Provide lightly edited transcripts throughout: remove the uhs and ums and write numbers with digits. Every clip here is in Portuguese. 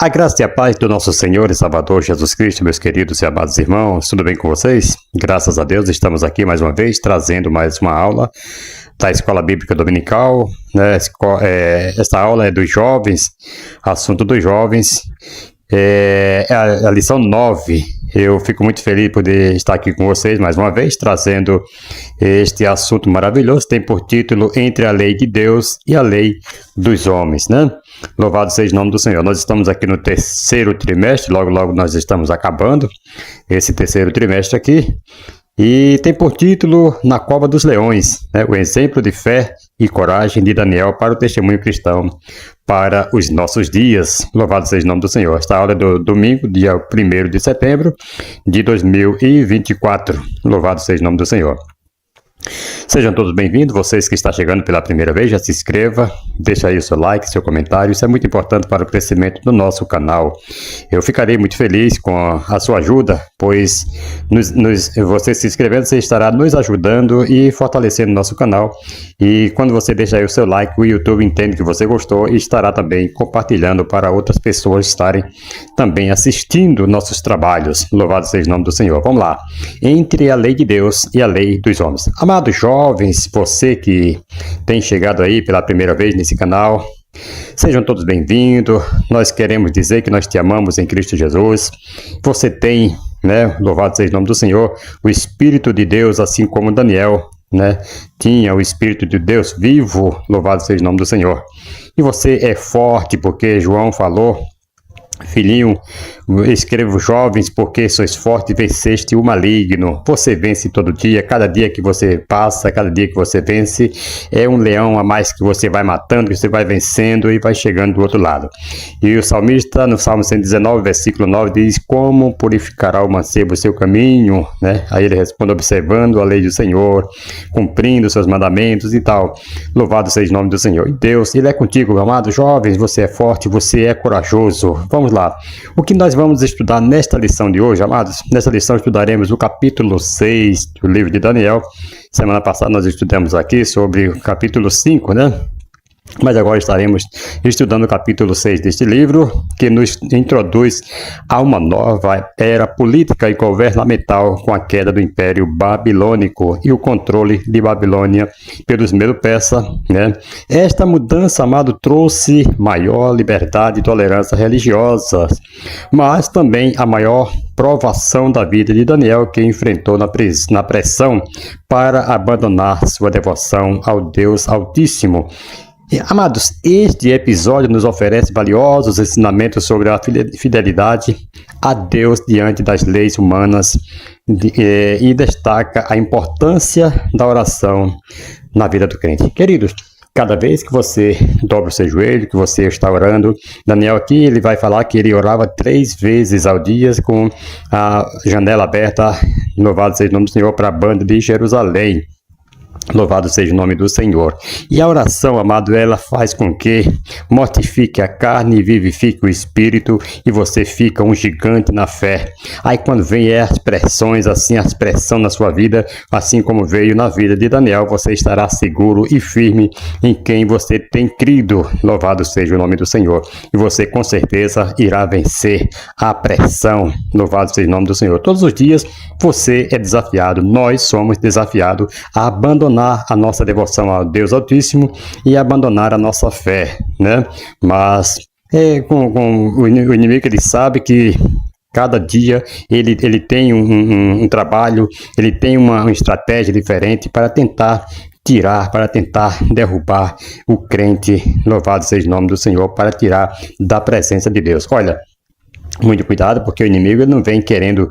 A graça e a paz do nosso Senhor e Salvador Jesus Cristo, meus queridos e amados irmãos, tudo bem com vocês? Graças a Deus, estamos aqui mais uma vez, trazendo mais uma aula da Escola Bíblica Dominical, né? Esta aula é dos jovens, assunto dos jovens, é a lição 9. Eu fico muito feliz de poder estar aqui com vocês mais uma vez, trazendo este assunto maravilhoso, tem por título Entre a Lei de Deus e a Lei dos Homens, né? Louvado seja o nome do Senhor. Nós estamos aqui no terceiro trimestre, logo nós estamos acabando esse terceiro trimestre aqui, e tem por título Na Cova dos Leões, né? O exemplo de fé e coragem de Daniel para o testemunho cristão para os nossos dias. Louvado seja o nome do Senhor. Esta aula é do domingo, dia 1º de setembro de 2024. Louvado seja o nome do Senhor. Sejam todos bem-vindos, vocês que estão chegando pela primeira vez, já se inscreva, deixa aí o seu like, seu comentário, isso é muito importante para o crescimento do nosso canal. Eu ficarei muito feliz com a sua ajuda, pois você se inscrevendo, você estará nos ajudando e fortalecendo o nosso canal. E quando você deixa aí o seu like, o YouTube entende que você gostou e estará também compartilhando para outras pessoas estarem também assistindo nossos trabalhos. Louvado seja o nome do Senhor. Vamos lá. Entre a lei de Deus e a lei dos homens. Amados jovens, você que tem chegado aí pela primeira vez nesse canal, sejam todos bem-vindos. Nós queremos dizer que nós te amamos em Cristo Jesus. Você tem, né, louvado seja o nome do Senhor, o Espírito de Deus, assim como Daniel, né, tinha o Espírito de Deus vivo, louvado seja o nome do Senhor. E você é forte, porque João falou: filhinho, escrevo jovens porque sois fortes e venceste o maligno. Você vence todo dia, cada dia que você passa, cada dia que você vence, é um leão a mais que você vai matando, que você vai vencendo e vai chegando do outro lado. E o salmista, no Salmo 119, versículo 9, diz: como purificará o mancebo o seu caminho, né? Aí ele responde: observando a lei do Senhor, cumprindo os seus mandamentos e tal. Louvado seja o nome do Senhor. E Deus, Ele é contigo, amados jovens, você é forte, você é corajoso. Vamos lá. O que nós vamos estudar nesta lição de hoje, amados? Nesta lição estudaremos o capítulo 6 do livro de Daniel. Semana passada nós estudamos aqui sobre o capítulo 5, né? Mas agora estaremos estudando o capítulo 6 deste livro, que nos introduz a uma nova era política e governamental com a queda do Império Babilônico e o controle de Babilônia pelos Medo-Persa, né? Esta mudança, amado, trouxe maior liberdade e tolerância religiosa, mas também a maior provação da vida de Daniel, que enfrentou na pressão para abandonar sua devoção ao Deus Altíssimo. Amados, este episódio nos oferece valiosos ensinamentos sobre a fidelidade a Deus diante das leis humanas e destaca a importância da oração na vida do crente. Queridos, cada vez que você dobra o seu joelho, que você está orando, Daniel aqui ele vai falar que ele orava 3 vezes ao dia com a janela aberta, louvado seja o nome do Senhor, para a banda de Jerusalém. Louvado seja o nome do Senhor. E a oração, amado, ela faz com que mortifique a carne e vivifique o espírito, e você fica um gigante na fé. Aí quando vem as pressões, assim, as pressões na sua vida, assim como veio na vida de Daniel, você estará seguro e firme em quem você tem crido. Louvado seja o nome do Senhor. E você com certeza irá vencer a pressão. Louvado seja o nome do Senhor. Todos os dias você é desafiado, nós somos desafiados a abandonar a nossa devoção ao Deus Altíssimo e abandonar a nossa fé, né? Mas o inimigo, ele sabe que cada dia ele tem um trabalho, ele tem uma estratégia diferente para tentar derrubar o crente, louvado seja o nome do Senhor, para tirar da presença de Deus. Olha, muito cuidado, porque o inimigo ele não vem querendo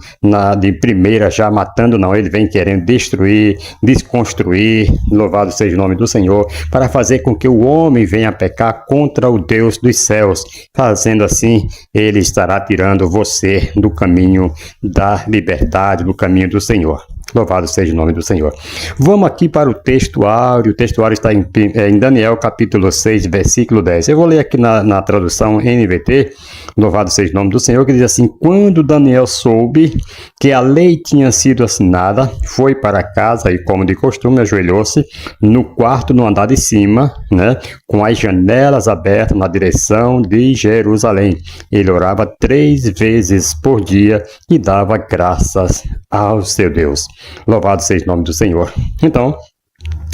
de primeira já matando, não. Ele vem querendo destruir, desconstruir, louvado seja o nome do Senhor, para fazer com que o homem venha a pecar contra o Deus dos céus. Fazendo assim, ele estará tirando você do caminho da liberdade, do caminho do Senhor. Louvado seja o nome do Senhor. Vamos aqui para o textuário. O textuário está em Daniel, capítulo 6, versículo 10. Eu vou ler aqui na tradução NVT, louvado seja o nome do Senhor, que diz assim: quando Daniel soube que a lei tinha sido assinada, foi para casa e, como de costume, ajoelhou-se no quarto, no andar de cima, né, com as janelas abertas na direção de Jerusalém. Ele orava 3 vezes por dia e dava graças ao seu Deus. Louvado seja o nome do Senhor. Então,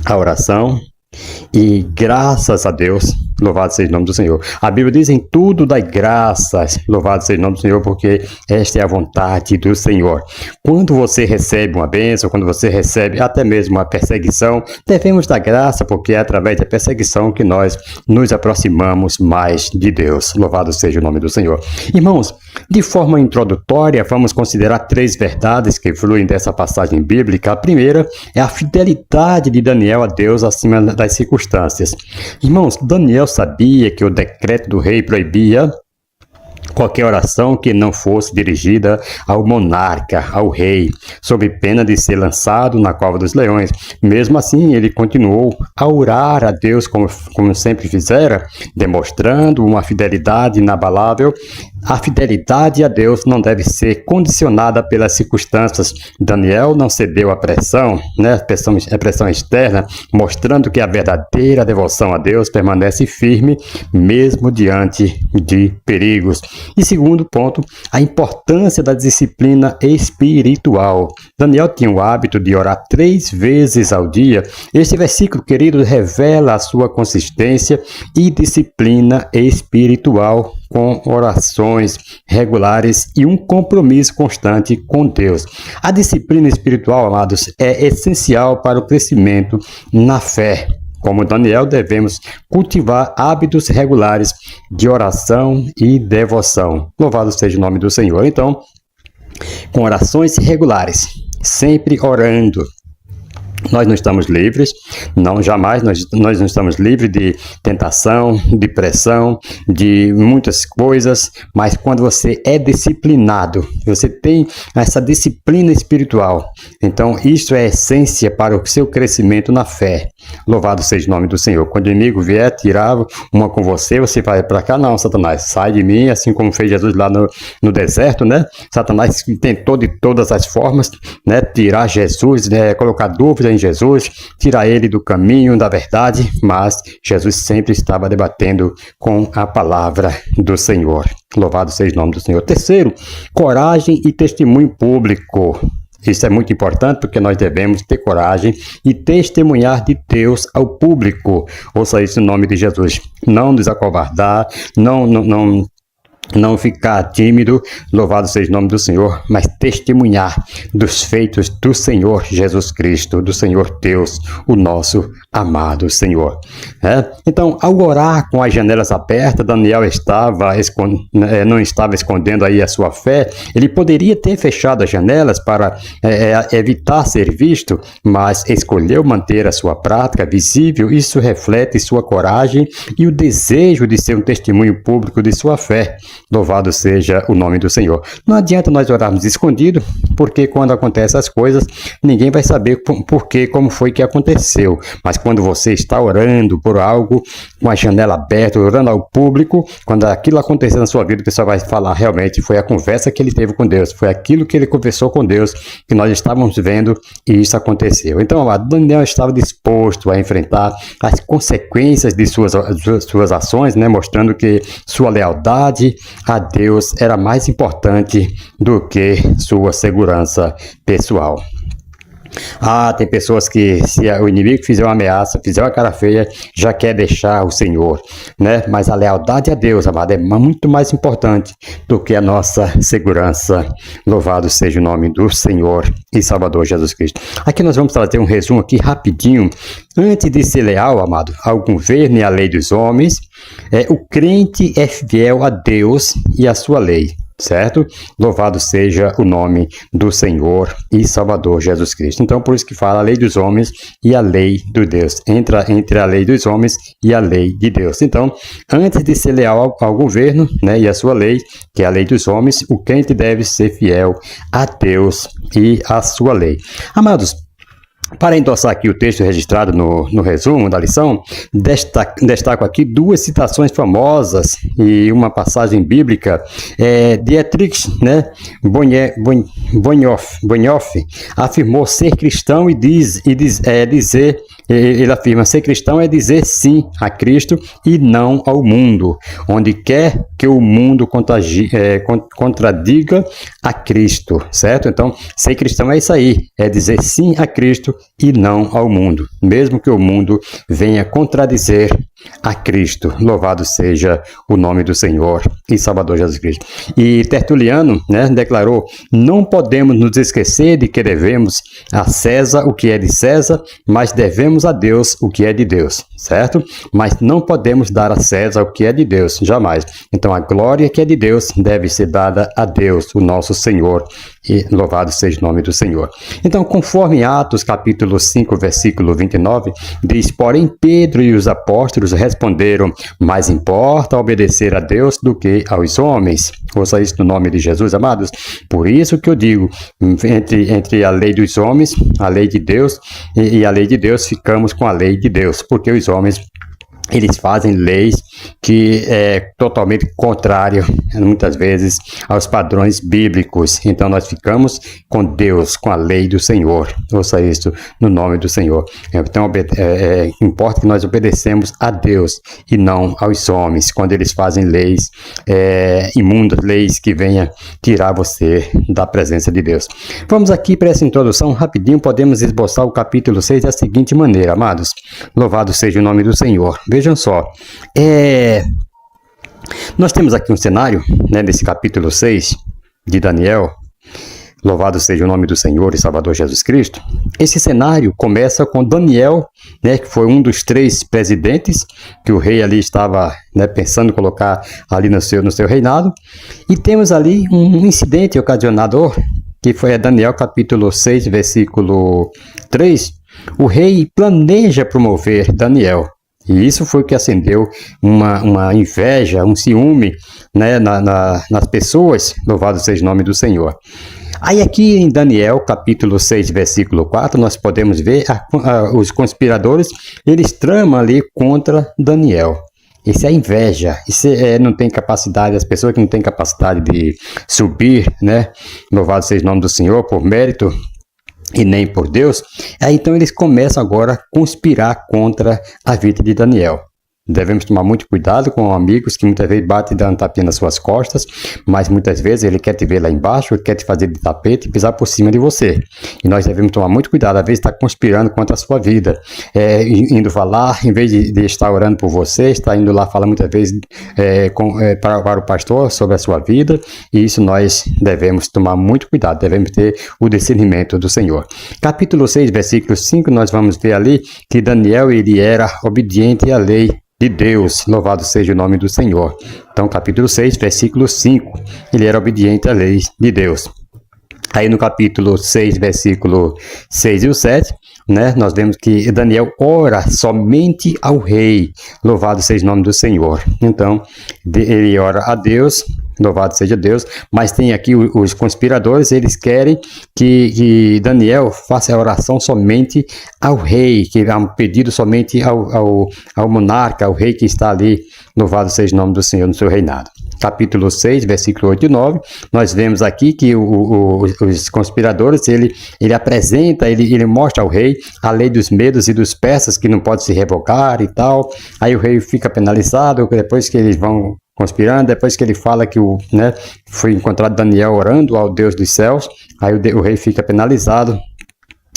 a oração e graças a Deus, louvado seja o nome do Senhor. A Bíblia diz: em tudo dai graças, louvado seja o nome do Senhor, porque esta é a vontade do Senhor. Quando você recebe uma bênção, quando você recebe até mesmo uma perseguição, devemos dar graça, porque é através da perseguição que nós nos aproximamos mais de Deus. Louvado seja o nome do Senhor. Irmãos, de forma introdutória, vamos considerar 3 verdades que fluem dessa passagem bíblica. A primeira é a fidelidade de Daniel a Deus acima das circunstâncias. Irmãos, Daniel sabia que o decreto do rei proibia qualquer oração que não fosse dirigida ao monarca, ao rei, sob pena de ser lançado na cova dos leões. Mesmo assim, ele continuou a orar a Deus como sempre fizera, demonstrando uma fidelidade inabalável. A fidelidade a Deus não deve ser condicionada pelas circunstâncias. Daniel não cedeu à pressão, a pressão externa, mostrando que a verdadeira devoção a Deus permanece firme, mesmo diante de perigos. E segundo ponto, a importância da disciplina espiritual. Daniel tinha o hábito de orar 3 vezes ao dia. Este versículo, querido, revela a sua consistência e disciplina espiritual, com orações regulares e um compromisso constante com Deus. A disciplina espiritual, amados, é essencial para o crescimento na fé. Como Daniel, devemos cultivar hábitos regulares de oração e devoção. Louvado seja o nome do Senhor. Então, com orações regulares, sempre orando, nós não estamos livres, jamais nós não estamos livres de tentação, de pressão, de muitas coisas, mas quando você é disciplinado, você tem essa disciplina espiritual, então isso é a essência para o seu crescimento na fé. Louvado seja o nome do Senhor. Quando o inimigo vier tirar uma com você, você vai para cá: não, Satanás, sai de mim, assim como fez Jesus lá no deserto, né? Satanás tentou de todas as formas, né, tirar Jesus, colocar dúvida em Jesus, tirar ele do caminho da verdade, mas Jesus sempre estava debatendo com a palavra do Senhor. Louvado seja o nome do Senhor. Terceiro, coragem e testemunho público. Isso é muito importante, porque nós devemos ter coragem e testemunhar de Deus ao público. Ouça isso em nome de Jesus. Não nos acovardar, não ficar tímido, louvado seja o nome do Senhor, mas testemunhar dos feitos do Senhor Jesus Cristo, do Senhor Deus, o nosso amado Senhor. Então, ao orar com as janelas abertas, Daniel não estava escondendo aí a sua fé. Ele poderia ter fechado as janelas para evitar ser visto, mas escolheu manter a sua prática visível. Isso reflete sua coragem e o desejo de ser um testemunho público de sua fé. Louvado seja o nome do Senhor. Não adianta nós orarmos escondido, porque quando acontecem as coisas, ninguém vai saber como foi que aconteceu. Mas quando você está orando por algo, com a janela aberta, orando ao público, quando aquilo acontecer na sua vida, o pessoal vai falar: realmente foi a conversa que ele teve com Deus, foi aquilo que ele conversou com Deus, que nós estávamos vendo, e isso aconteceu. Então, Daniel estava disposto a enfrentar as consequências de suas ações, mostrando que sua lealdade a Deus era mais importante do que sua segurança pessoal. Tem pessoas que, se o inimigo fizer uma ameaça, fizer uma cara feia, já quer deixar o Senhor, Mas a lealdade a Deus, amado, é muito mais importante do que a nossa segurança. Louvado seja o nome do Senhor e Salvador Jesus Cristo. Aqui nós vamos trazer um resumo aqui rapidinho. Antes de ser leal, amado, ao governo e à lei dos homens, o crente é fiel a Deus e à sua lei. certo? Louvado seja o nome do Senhor e Salvador Jesus Cristo. Então, por isso que fala a lei dos homens e a lei de Deus. Entra entre a lei dos homens e a lei de Deus. Então, antes de ser leal ao governo, né, e a sua lei, que é a lei dos homens, o crente deve ser fiel a Deus e a sua lei. Amados, para endossar aqui o texto registrado no resumo da lição, destaco aqui duas citações famosas e uma passagem bíblica. Dietrich, né, Bonhoeffer afirmou ser cristão ele afirma ser cristão é dizer sim a Cristo e não ao mundo, onde quer que o mundo contradiga a Cristo, certo? Então, ser cristão é isso aí, é dizer sim a Cristo e não ao mundo, mesmo que o mundo venha contradizer a Cristo. Louvado seja o nome do Senhor e Salvador Jesus Cristo. E Tertuliano, né, declarou: não podemos nos esquecer de que devemos a César o que é de César, mas devemos a Deus o que é de Deus, certo? Mas não podemos dar a César o que é de Deus, jamais. Então a glória que é de Deus deve ser dada a Deus, o nosso Senhor, e louvado seja o nome do Senhor. Então, conforme Atos capítulo 5, versículo 29, diz: porém Pedro e os apóstolos responderam: mais importa obedecer a Deus do que aos homens. Ouça isso no nome de Jesus, amados. Por isso que eu digo, entre a lei dos homens, a lei de Deus, e a lei de Deus, ficamos com a lei de Deus, porque os homens, eles fazem leis que é totalmente contrário, muitas vezes, aos padrões bíblicos. Então, nós ficamos com Deus, com a lei do Senhor. Ouça isso no nome do Senhor. Então, importa que nós obedecemos a Deus e não aos homens, quando eles fazem leis imundas, leis que venham tirar você da presença de Deus. Vamos aqui para essa introdução, rapidinho, podemos esboçar o capítulo 6 da seguinte maneira, amados. Louvado seja o nome do Senhor. Vejam só, nós temos aqui um cenário, né, nesse capítulo 6 de Daniel. Louvado seja o nome do Senhor e Salvador Jesus Cristo. Esse cenário começa com Daniel, né, que foi um dos 3 presidentes que o rei ali estava, né, pensando em colocar ali no seu reinado. E temos ali um incidente ocasionador, que foi Daniel capítulo 6, versículo 3. O rei planeja promover Daniel. E isso foi o que acendeu uma inveja, um ciúme, né, nas pessoas. Louvado seja o nome do Senhor. Aí aqui em Daniel, capítulo 6, versículo 4, nós podemos ver os conspiradores, eles tramam ali contra Daniel. Isso é inveja, isso não tem capacidade, as pessoas que não têm capacidade de subir, né? Louvado seja o nome do Senhor, por mérito e nem por Deus. Então eles começam agora a conspirar contra a vida de Daniel. Devemos tomar muito cuidado com amigos que muitas vezes batem dando tapinha nas suas costas, mas muitas vezes ele quer te ver lá embaixo, ele quer te fazer de tapete e pisar por cima de você. E nós devemos tomar muito cuidado, às vezes está conspirando contra a sua vida, indo falar, em vez de estar orando por você, está indo lá falar muitas vezes para o pastor sobre a sua vida, e isso nós devemos tomar muito cuidado, devemos ter o discernimento do Senhor. Capítulo 6, versículo 5, nós vamos ver ali que Daniel, ele era obediente à lei de Deus, louvado seja o nome do Senhor. Então, capítulo 6, versículo 5, ele era obediente à lei de Deus. Aí no capítulo 6, versículo 6 e o 7, né, nós vemos que Daniel ora somente ao rei, louvado seja o nome do Senhor. Então, ele ora a Deus, louvado seja Deus, mas tem aqui os conspiradores, eles querem que Daniel faça a oração somente ao rei, que é um pedido somente ao monarca, ao rei que está ali, louvado seja o nome do Senhor no seu reinado. Capítulo 6, versículo 8 e 9, nós vemos aqui que os conspiradores, ele apresenta, ele mostra ao rei a lei dos medos e dos persas, que não pode se revogar e tal. Aí o rei fica penalizado, depois que eles vão conspirando, depois que ele fala que foi encontrado Daniel orando ao Deus dos céus, aí o rei fica penalizado.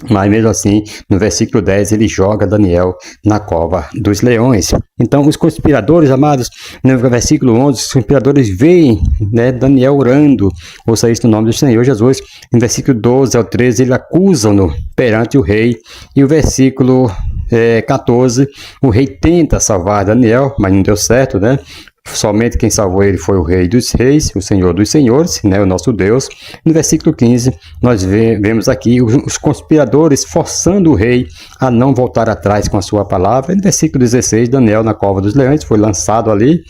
Mas mesmo assim, no versículo 10, ele joga Daniel na cova dos leões. Então, os conspiradores, amados, no versículo 11, os conspiradores veem, né, Daniel orando, ouça isso no nome do Senhor Jesus. No versículo 12 ao 13, eles acusam-no perante o rei. E o versículo 14, o rei tenta salvar Daniel, mas não deu certo, né? Somente quem salvou ele foi o Rei dos Reis, o Senhor dos Senhores, né, o nosso Deus. No versículo 15, nós vemos aqui os conspiradores forçando o rei a não voltar atrás com a sua palavra. No versículo 16, Daniel na cova dos leões foi lançado ali.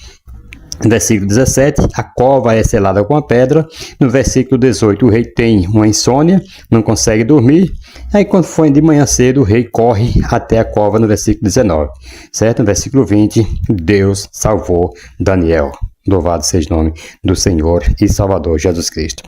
No versículo 17, a cova é selada com a pedra. No versículo 18, o rei tem uma insônia, não consegue dormir. Aí, quando foi de manhã cedo, o rei corre até a cova, no versículo 19. Certo? No versículo 20, Deus salvou Daniel. Louvado seja o nome do Senhor e Salvador Jesus Cristo.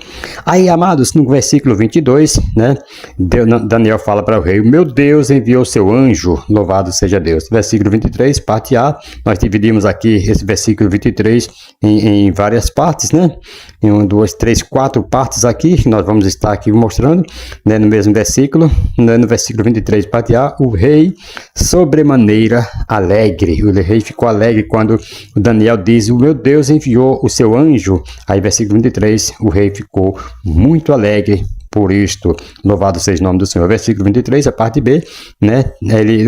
Aí, amados, no versículo 22, né, Daniel fala para o rei: o meu Deus enviou seu anjo, louvado seja Deus. Versículo 23, parte A, nós dividimos aqui esse versículo 23 em várias partes, né? Em 1, 2, 3, 4 partes aqui, nós vamos estar aqui mostrando, né, no mesmo versículo. Né, no versículo 23, parte A, o rei sobremaneira alegre. O rei ficou alegre quando Daniel diz: o meu Deus enviou o seu anjo. Aí, versículo 23, o rei ficou muito alegre por isto. Louvado seja o nome do Senhor. Versículo 23, a parte B, né?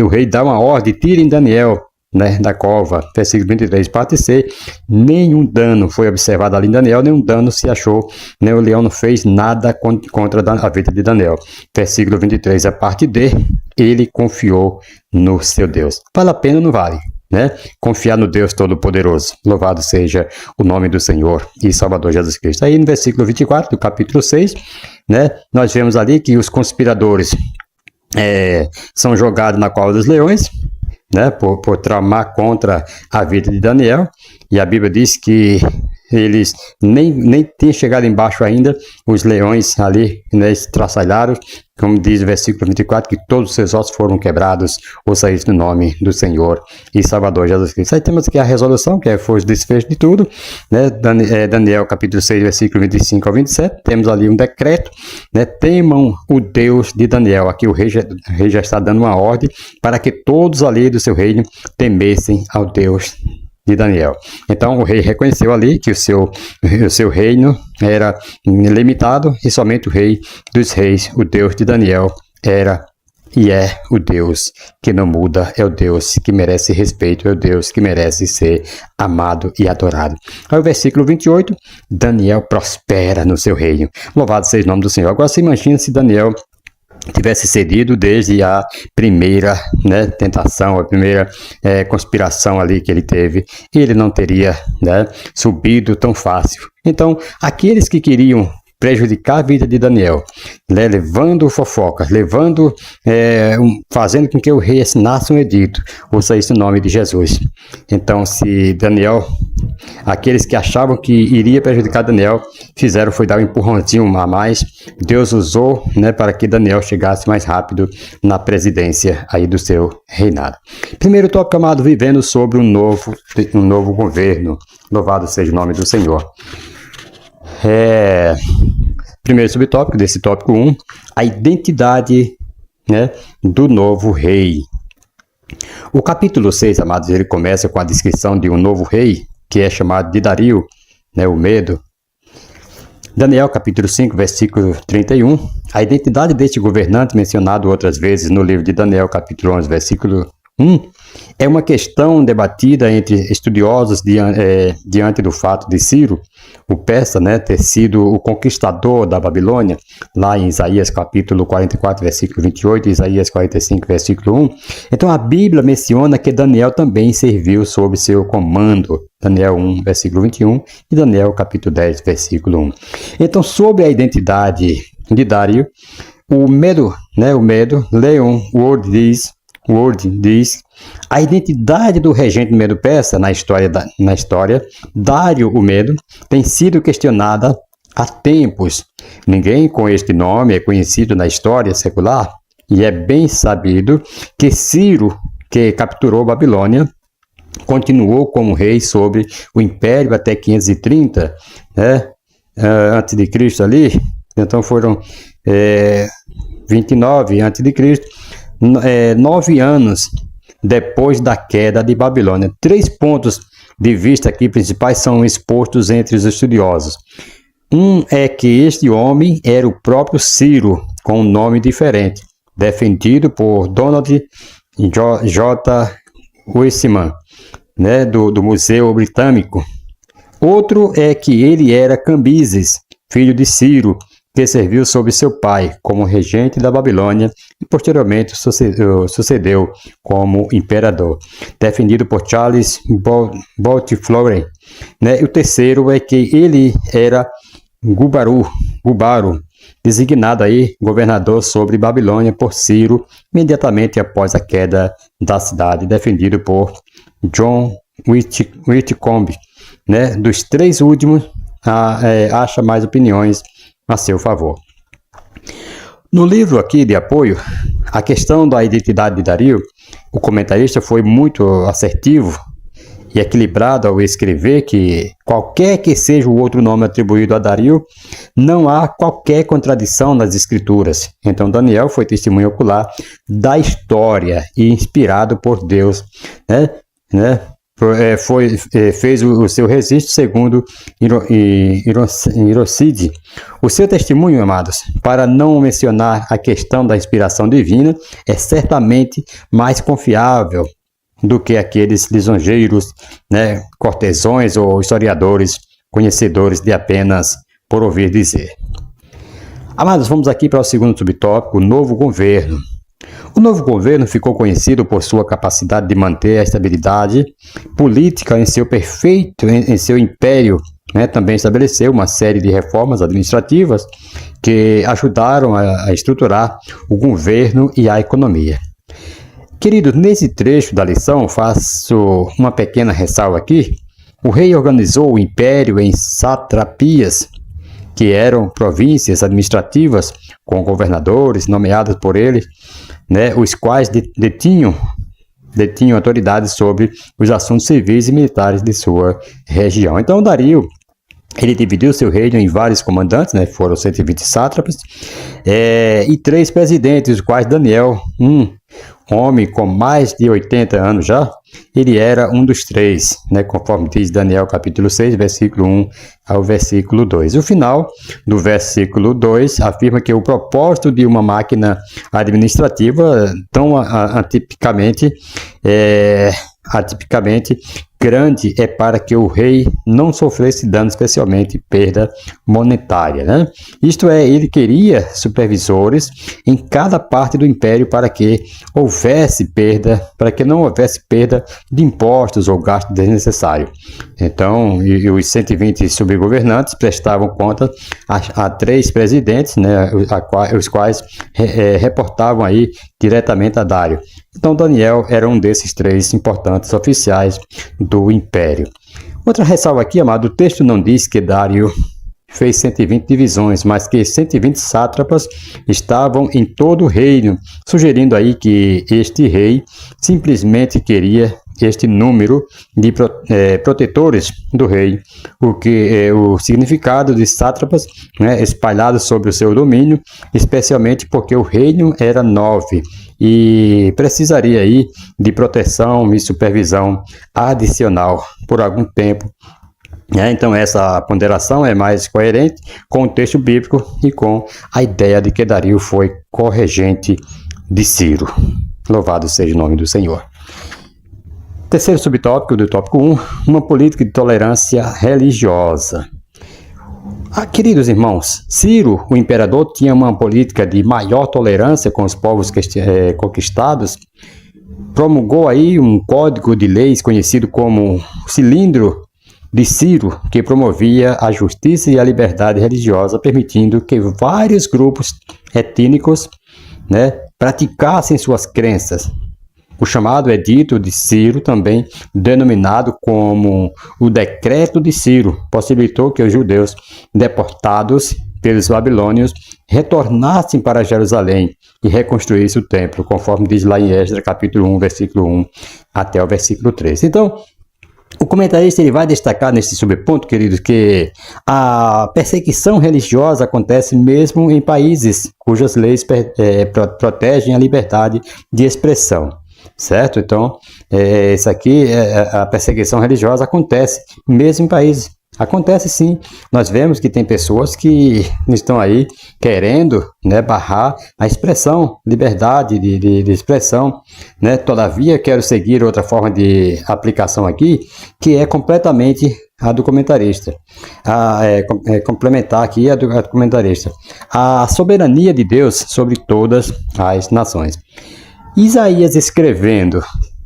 O rei dá uma ordem: tirem Daniel, né, da cova. Versículo 23, parte C, nenhum dano foi observado ali em Daniel, nenhum dano se achou, né? O leão não fez nada contra a vida de Daniel. Versículo 23, a parte D, ele confiou no seu Deus. Vale a pena ou não vale? Né? Confiar no Deus Todo-Poderoso. Louvado seja o nome do Senhor e Salvador Jesus Cristo. Aí no versículo 24 do capítulo 6, né, nós vemos ali que os conspiradores são jogados na cova dos leões, né, por tramar contra a vida de Daniel. E a Bíblia diz que eles nem tinham chegado embaixo ainda, os leões ali, né, estraçalharam, como diz o versículo 24, que todos os seus ossos foram quebrados. Ouça isso no nome do Senhor e Salvador Jesus Cristo. Aí temos aqui a resolução, que foi o desfecho de tudo, né? Daniel capítulo 6, versículo 25 ao 27, temos ali um decreto, né? Temam o Deus de Daniel. Aqui o rei já está dando uma ordem para que todos ali do seu reino temessem ao Deus de Daniel. Então o rei reconheceu ali que o seu reino era limitado e somente o Rei dos Reis, o Deus de Daniel, era e é o Deus que não muda, é o Deus que merece respeito, é o Deus que merece ser amado e adorado. Aí o versículo 28, Daniel prospera no seu reino. Louvado seja o nome do Senhor. Agora você imagina se Daniel tivesse cedido desde a primeira, né, tentação, a primeira conspiração ali que ele teve, ele não teria, né, subido tão fácil. Então, aqueles que queriam prejudicar a vida de Daniel, né, levando fofocas, fazendo com que o rei assinasse um edito, ouça isso no nome de Jesus. Então, se Daniel, aqueles que achavam que iria prejudicar Daniel, foi dar um empurrãozinho a mais, Deus usou, né, para que Daniel chegasse mais rápido na presidência aí do seu reinado. Primeiro tópico, amado, vivendo sobre um novo governo. Louvado seja o nome do Senhor. Primeiro subtópico desse tópico 1, a identidade, né, do novo rei. O capítulo 6, amados, ele começa com a descrição de um novo rei, que é chamado de Dario, né, o Medo. Daniel, capítulo 5, versículo 31, a identidade deste governante, mencionado outras vezes no livro de Daniel, capítulo 11, versículo 1, é uma questão debatida entre estudiosos diante do fato de Ciro, o persa, né, ter sido o conquistador da Babilônia, lá em Isaías capítulo 44, versículo 28, e Isaías 45, versículo 1. Então a Bíblia menciona que Daniel também serviu sob seu comando, Daniel 1, versículo 21, e Daniel capítulo 10, versículo 1. Então, sobre a identidade de Dario, o Medo, Leon Word diz, a identidade do regente Medo-Persa na história, Dário o Medo, tem sido questionada há tempos. Ninguém com este nome é conhecido na história secular, e é bem sabido que Ciro, que capturou Babilônia, continuou como rei sobre o império até 530, né, antes de Cristo ali. Então foram 29 antes de Cristo. 9 anos depois da queda de Babilônia. 3 pontos de vista aqui principais são expostos entre os estudiosos. Um é que este homem era o próprio Ciro, com um nome diferente, defendido por Donald J. Weissman. né, do Museu Britânico. Outro é que ele era Cambises, filho de Ciro, que serviu sob seu pai como regente da Babilônia e posteriormente sucedeu como imperador, defendido por Charles Bouteflore. Né? E o terceiro é que ele era Gubaro, designado aí governador sobre Babilônia por Ciro, imediatamente após a queda da cidade, defendido por John Whitcomb. Né? Dos três últimos, acha mais opiniões a seu favor. No livro aqui de apoio, a questão da identidade de Dario, o comentarista foi muito assertivo e equilibrado ao escrever que, qualquer que seja o outro nome atribuído a Dario, não há qualquer contradição nas escrituras. Então Daniel foi testemunha ocular da história e inspirado por Deus, fez o seu registro segundo Irocide. O seu testemunho, amados, para não mencionar a questão da inspiração divina, é certamente mais confiável do que aqueles lisonjeiros, né, cortesões ou historiadores conhecedores de apenas por ouvir dizer. Amados, vamos aqui para o segundo subtópico, o novo governo. O novo governo ficou conhecido por sua capacidade de manter a estabilidade política em seu império. Né? Também estabeleceu uma série de reformas administrativas que ajudaram a estruturar o governo e a economia. Queridos, nesse trecho da lição, faço uma pequena ressalva aqui. O rei organizou o império em satrapias, que eram províncias administrativas com governadores nomeados por ele, né, os quais detinham autoridade sobre os assuntos civis e militares de sua região. Então, Dario, ele dividiu seu reino em vários comandantes, né, foram 120 sátrapas, e 3 presidentes, os quais Daniel, um homem com mais de 80 anos já, ele era um dos 3, né, conforme diz Daniel capítulo 6, versículo 1 ao versículo 2. O final do versículo 2 afirma que o propósito de uma máquina administrativa tão atipicamente grande é para que o rei não sofresse dano, especialmente perda monetária. Né? Isto é, ele queria supervisores em cada parte do império para que não houvesse perda de impostos ou gasto desnecessário. Então, os 120 subgovernantes prestavam conta a 3 presidentes, né, os quais reportavam aí diretamente a Dário. Então, Daniel era um desses 3 importantes oficiais do império. Outra ressalva aqui, amado, o texto não diz que Dário fez 120 divisões, mas que 120 sátrapas estavam em todo o reino, sugerindo aí que este rei simplesmente queria este número de protetores do rei, o significado de sátrapas, né, espalhados sobre o seu domínio, especialmente porque o reino era 9 e precisaria aí de proteção e supervisão adicional por algum tempo. Então essa ponderação é mais coerente com o texto bíblico e com a ideia de que Dario foi corregente de Ciro. Louvado seja o nome do Senhor. Terceiro subtópico do tópico 1, uma política de tolerância religiosa. Queridos irmãos, Ciro, o imperador, tinha uma política de maior tolerância com os povos conquistados, promulgou aí um código de leis conhecido como Cilindro de Ciro, que promovia a justiça e a liberdade religiosa, permitindo que vários grupos étnicos, né, praticassem suas crenças. O chamado Edito de Ciro, também denominado como o Decreto de Ciro, possibilitou que os judeus deportados pelos babilônios retornassem para Jerusalém e reconstruíssem o templo, conforme diz lá em Esdras, capítulo 1, versículo 1 até o versículo 3. Então, o comentarista ele vai destacar nesse subponto, queridos, que a perseguição religiosa acontece mesmo em países cujas leis protegem a liberdade de expressão. Certo? Então, isso aqui, a perseguição religiosa acontece mesmo em países Acontece sim, nós vemos que tem pessoas que estão aí querendo, né, barrar a expressão, liberdade de expressão, né? Todavia, quero seguir outra forma de aplicação aqui, que é completamente a do comentarista, complementar aqui a do comentarista, a soberania de Deus sobre todas as nações. Isaías escrevendo,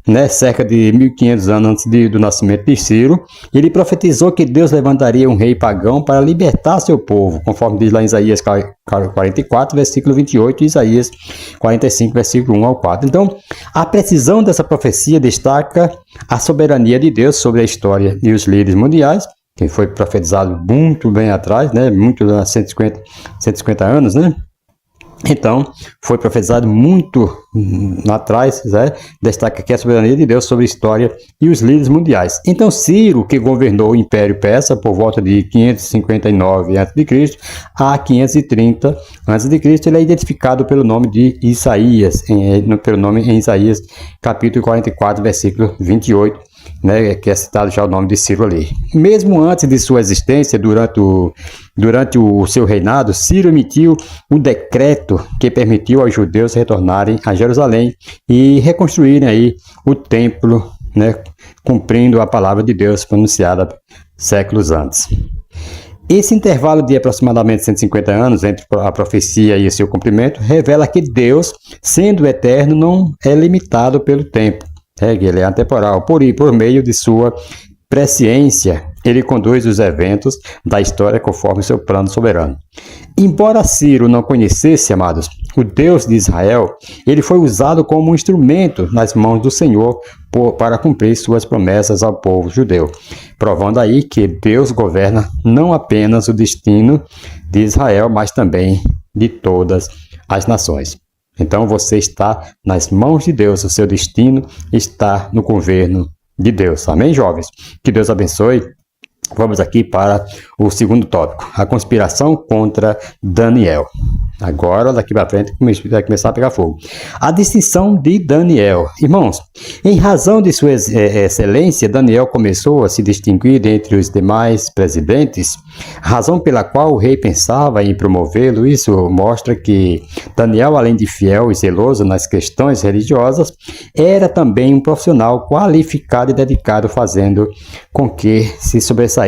né, cerca de 1500 anos antes do nascimento de Ciro, ele profetizou que Deus levantaria um rei pagão para libertar seu povo, conforme diz lá em Isaías 44, versículo 28 e Isaías 45, versículo 1 ao 4. Então, a precisão dessa profecia destaca a soberania de Deus sobre a história e os líderes mundiais, que foi profetizado muito bem atrás, né, muito há 150 anos, né? Então, foi profetizado muito atrás, né? Destaca aqui a soberania de Deus sobre a história e os líderes mundiais. Então, Ciro, que governou o Império Persa por volta de 559 a.C. a 530 a.C., ele é identificado pelo nome de Isaías, pelo nome em Isaías, capítulo 44, versículo 28, né, que é citado já o nome de Ciro ali. Mesmo antes de sua existência, durante o seu reinado, Ciro emitiu um decreto que permitiu aos judeus retornarem a Jerusalém e reconstruírem aí o templo, né, cumprindo a palavra de Deus pronunciada séculos antes. Esse intervalo de aproximadamente 150 anos entre a profecia e seu cumprimento revela que Deus, sendo eterno, não é limitado pelo tempo. Ele é atemporal, por meio de sua presciência, ele conduz os eventos da história conforme seu plano soberano. Embora Ciro não conhecesse, amados, o Deus de Israel, ele foi usado como um instrumento nas mãos do Senhor para cumprir suas promessas ao povo judeu, provando aí que Deus governa não apenas o destino de Israel, mas também de todas as nações. Então você está nas mãos de Deus, o seu destino está no governo de Deus. Amém, jovens? Que Deus abençoe. Vamos aqui para o segundo tópico, a conspiração contra Daniel. Agora, daqui para frente, vai começar a pegar fogo. A distinção de Daniel. Irmãos, em razão de sua excelência, Daniel começou a se distinguir dentre os demais presidentes, razão pela qual o rei pensava em promovê-lo. Isso mostra que Daniel, além de fiel e zeloso nas questões religiosas, era também um profissional qualificado e dedicado, fazendo com que se sobressaísse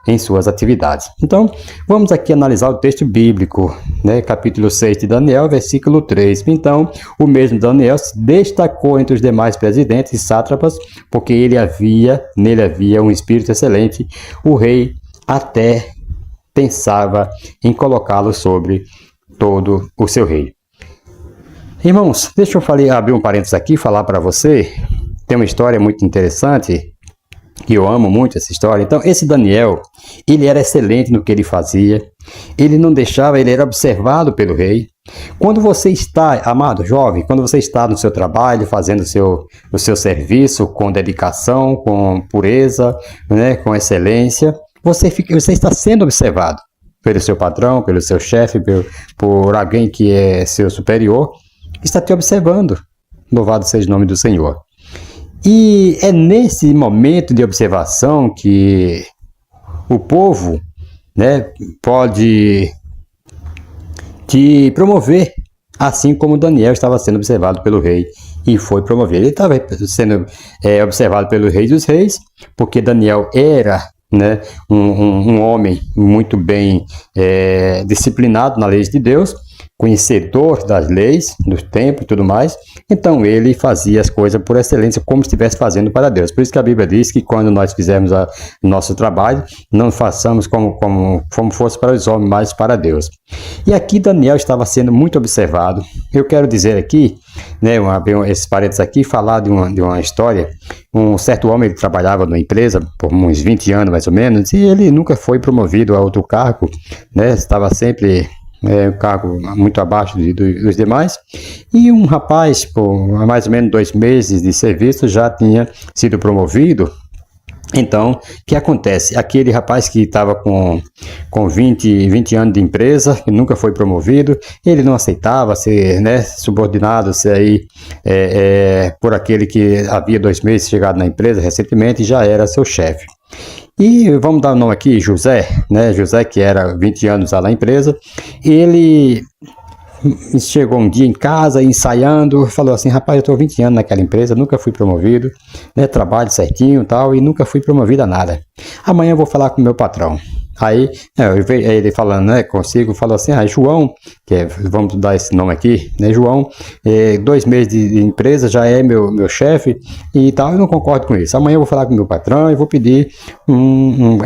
em suas atividades. Então, vamos aqui analisar o texto bíblico, né? Capítulo 6 de Daniel, versículo 3. Então, o mesmo Daniel se destacou entre os demais presidentes e sátrapas, porque nele havia um espírito excelente. O rei até pensava em colocá-lo sobre todo o seu reino. Irmãos, deixa eu abrir um parênteses aqui e falar para você. Tem uma história muito interessante, que eu amo muito essa história. Então, esse Daniel, ele era excelente no que ele fazia. Ele não deixava, ele era observado pelo rei. Quando você está, amado jovem, quando você está no seu trabalho, fazendo o seu serviço com dedicação, com pureza, né, com excelência, você está sendo observado pelo seu patrão, pelo seu chefe, por alguém que é seu superior, está te observando. Louvado seja o nome do Senhor. E é nesse momento de observação que o povo, né, pode te promover, assim como Daniel estava sendo observado pelo rei e foi promovido. Ele estava sendo observado pelo rei dos reis, porque Daniel era, né, um homem muito bem disciplinado na lei de Deus, conhecedor das leis, do templo e tudo mais. Então ele fazia as coisas por excelência, como se estivesse fazendo para Deus. Por isso que a Bíblia diz que quando nós fizermos nosso trabalho, não façamos como fosse para os homens, mas para Deus. E aqui Daniel estava sendo muito observado. Eu quero dizer aqui, né, esses parênteses aqui, falar de uma história. Um certo homem, ele trabalhava numa empresa por uns 20 anos mais ou menos, e ele nunca foi promovido a outro cargo, né? Estava sempre um cargo muito abaixo dos demais, e um rapaz, por mais ou menos 2 meses de serviço, já tinha sido promovido. Então, o que acontece? Aquele rapaz que estava com 20 anos de empresa, que nunca foi promovido, ele não aceitava ser, né, subordinado, ser por aquele que havia 2 meses chegado na empresa recentemente e já era seu chefe. E vamos dar o nome aqui, José, né? José, que era 20 anos lá na empresa, ele chegou um dia em casa, ensaiando, falou assim, rapaz, eu estou 20 anos naquela empresa, nunca fui promovido, né? Trabalho certinho e tal, e nunca fui promovido a nada. Amanhã eu vou falar com o meu patrão. Aí, ele falando, né, consigo, falou assim, João, vamos dar esse nome aqui, né, João, 2 meses de empresa, já é meu chefe e tal, eu não concordo com isso. Amanhã eu vou falar com o meu patrão e vou pedir um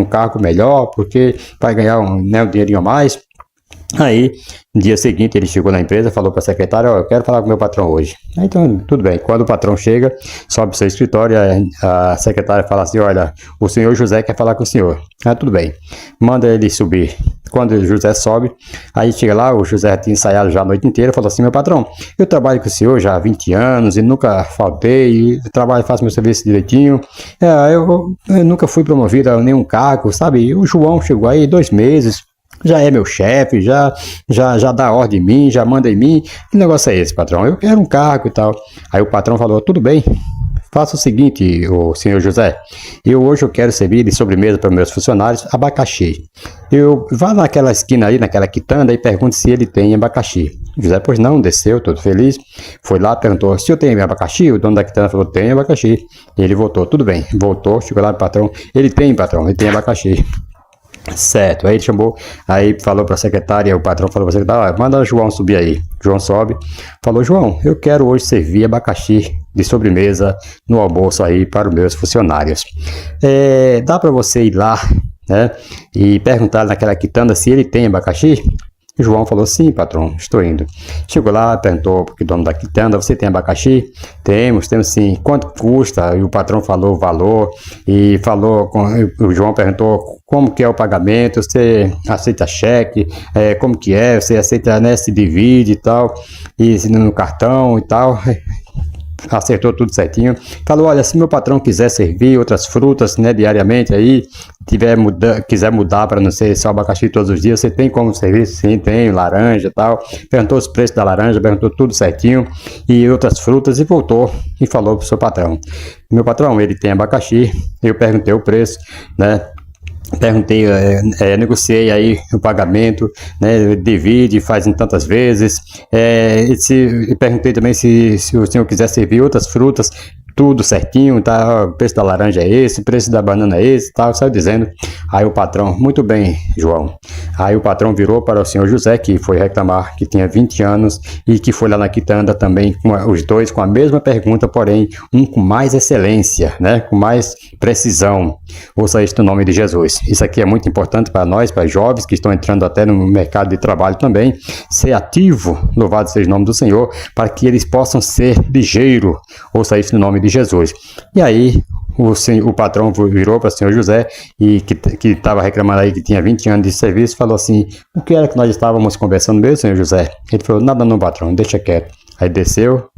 cargo melhor, porque vai ganhar um dinheirinho a mais. Aí, no dia seguinte, ele chegou na empresa, falou para a secretária, eu quero falar com o meu patrão hoje. Aí, então, tudo bem. Quando o patrão chega, sobe para o seu escritório, a secretária fala assim, olha, o senhor José quer falar com o senhor. Ah, tudo bem. Manda ele subir. Quando o José sobe, aí chega lá, o José tinha ensaiado já a noite inteira, falou assim, meu patrão, eu trabalho com o senhor já há 20 anos e nunca faltei, trabalho, faço meu serviço direitinho, eu nunca fui promovido a nenhum cargo, sabe? E o João chegou aí 2 meses, já é meu chefe, já dá ordem em mim, já manda em mim. Que negócio é esse, patrão? Eu quero um cargo e tal. Aí o patrão falou, tudo bem, faça o seguinte, o senhor José, hoje eu quero servir de sobremesa para meus funcionários abacaxi. Vá naquela esquina ali, naquela quitanda e pergunte se ele tem abacaxi. José, pois não, desceu, todo feliz, foi lá, perguntou, se eu tenho abacaxi? O dono da quitanda falou, tem abacaxi. E ele voltou, tudo bem, voltou, chegou lá pro patrão, ele tem, patrão, ele tem abacaxi. Certo, aí ele chamou, aí falou para a secretária, o patrão falou para a secretária, manda o João subir aí. João sobe, falou, João, eu quero hoje servir abacaxi de sobremesa no almoço aí para os meus funcionários. Dá para você ir lá, né, e perguntar naquela quitanda se ele tem abacaxi? O João falou, sim, patrão, estou indo. Chegou lá, perguntou para o dono da quitanda, você tem abacaxi? Temos sim. Quanto custa? E o patrão falou o valor, e o João perguntou como que é o pagamento, você aceita cheque, como que é, você aceita, né, se divide e tal, e no cartão e tal. Acertou tudo certinho. Falou, olha, se meu patrão quiser servir outras frutas, né, diariamente aí, quiser mudar para não ser só abacaxi todos os dias, você tem como servir? Sim, tem, laranja e tal. Perguntou os preços da laranja, perguntou tudo certinho e outras frutas e voltou e falou pro seu patrão. Meu patrão, ele tem abacaxi, eu perguntei o preço, né? Perguntei, negociei aí o pagamento, né, divide, faz em tantas vezes, perguntei também se o senhor quiser servir outras frutas, tudo certinho, tá? O preço da laranja é esse, o preço da banana é esse, tá? Saiu dizendo. Aí o patrão, muito bem, João. Aí o patrão virou para o senhor José, que foi reclamar que tinha 20 anos e que foi lá na quitanda também, os dois com a mesma pergunta, porém, um com mais excelência, né? Com mais precisão. Ouça isso no nome de Jesus. Isso aqui é muito importante para nós, para jovens que estão entrando até no mercado de trabalho também, ser ativo, louvado seja o nome do Senhor, para que eles possam ser ligeiros. Ouça isso no nome de Jesus. E aí, o patrão virou para o senhor José, e que estava reclamando aí que tinha 20 anos de serviço, falou assim, o que era que nós estávamos conversando mesmo, senhor José? Ele falou, nada não, patrão, deixa quieto. Aí desceu,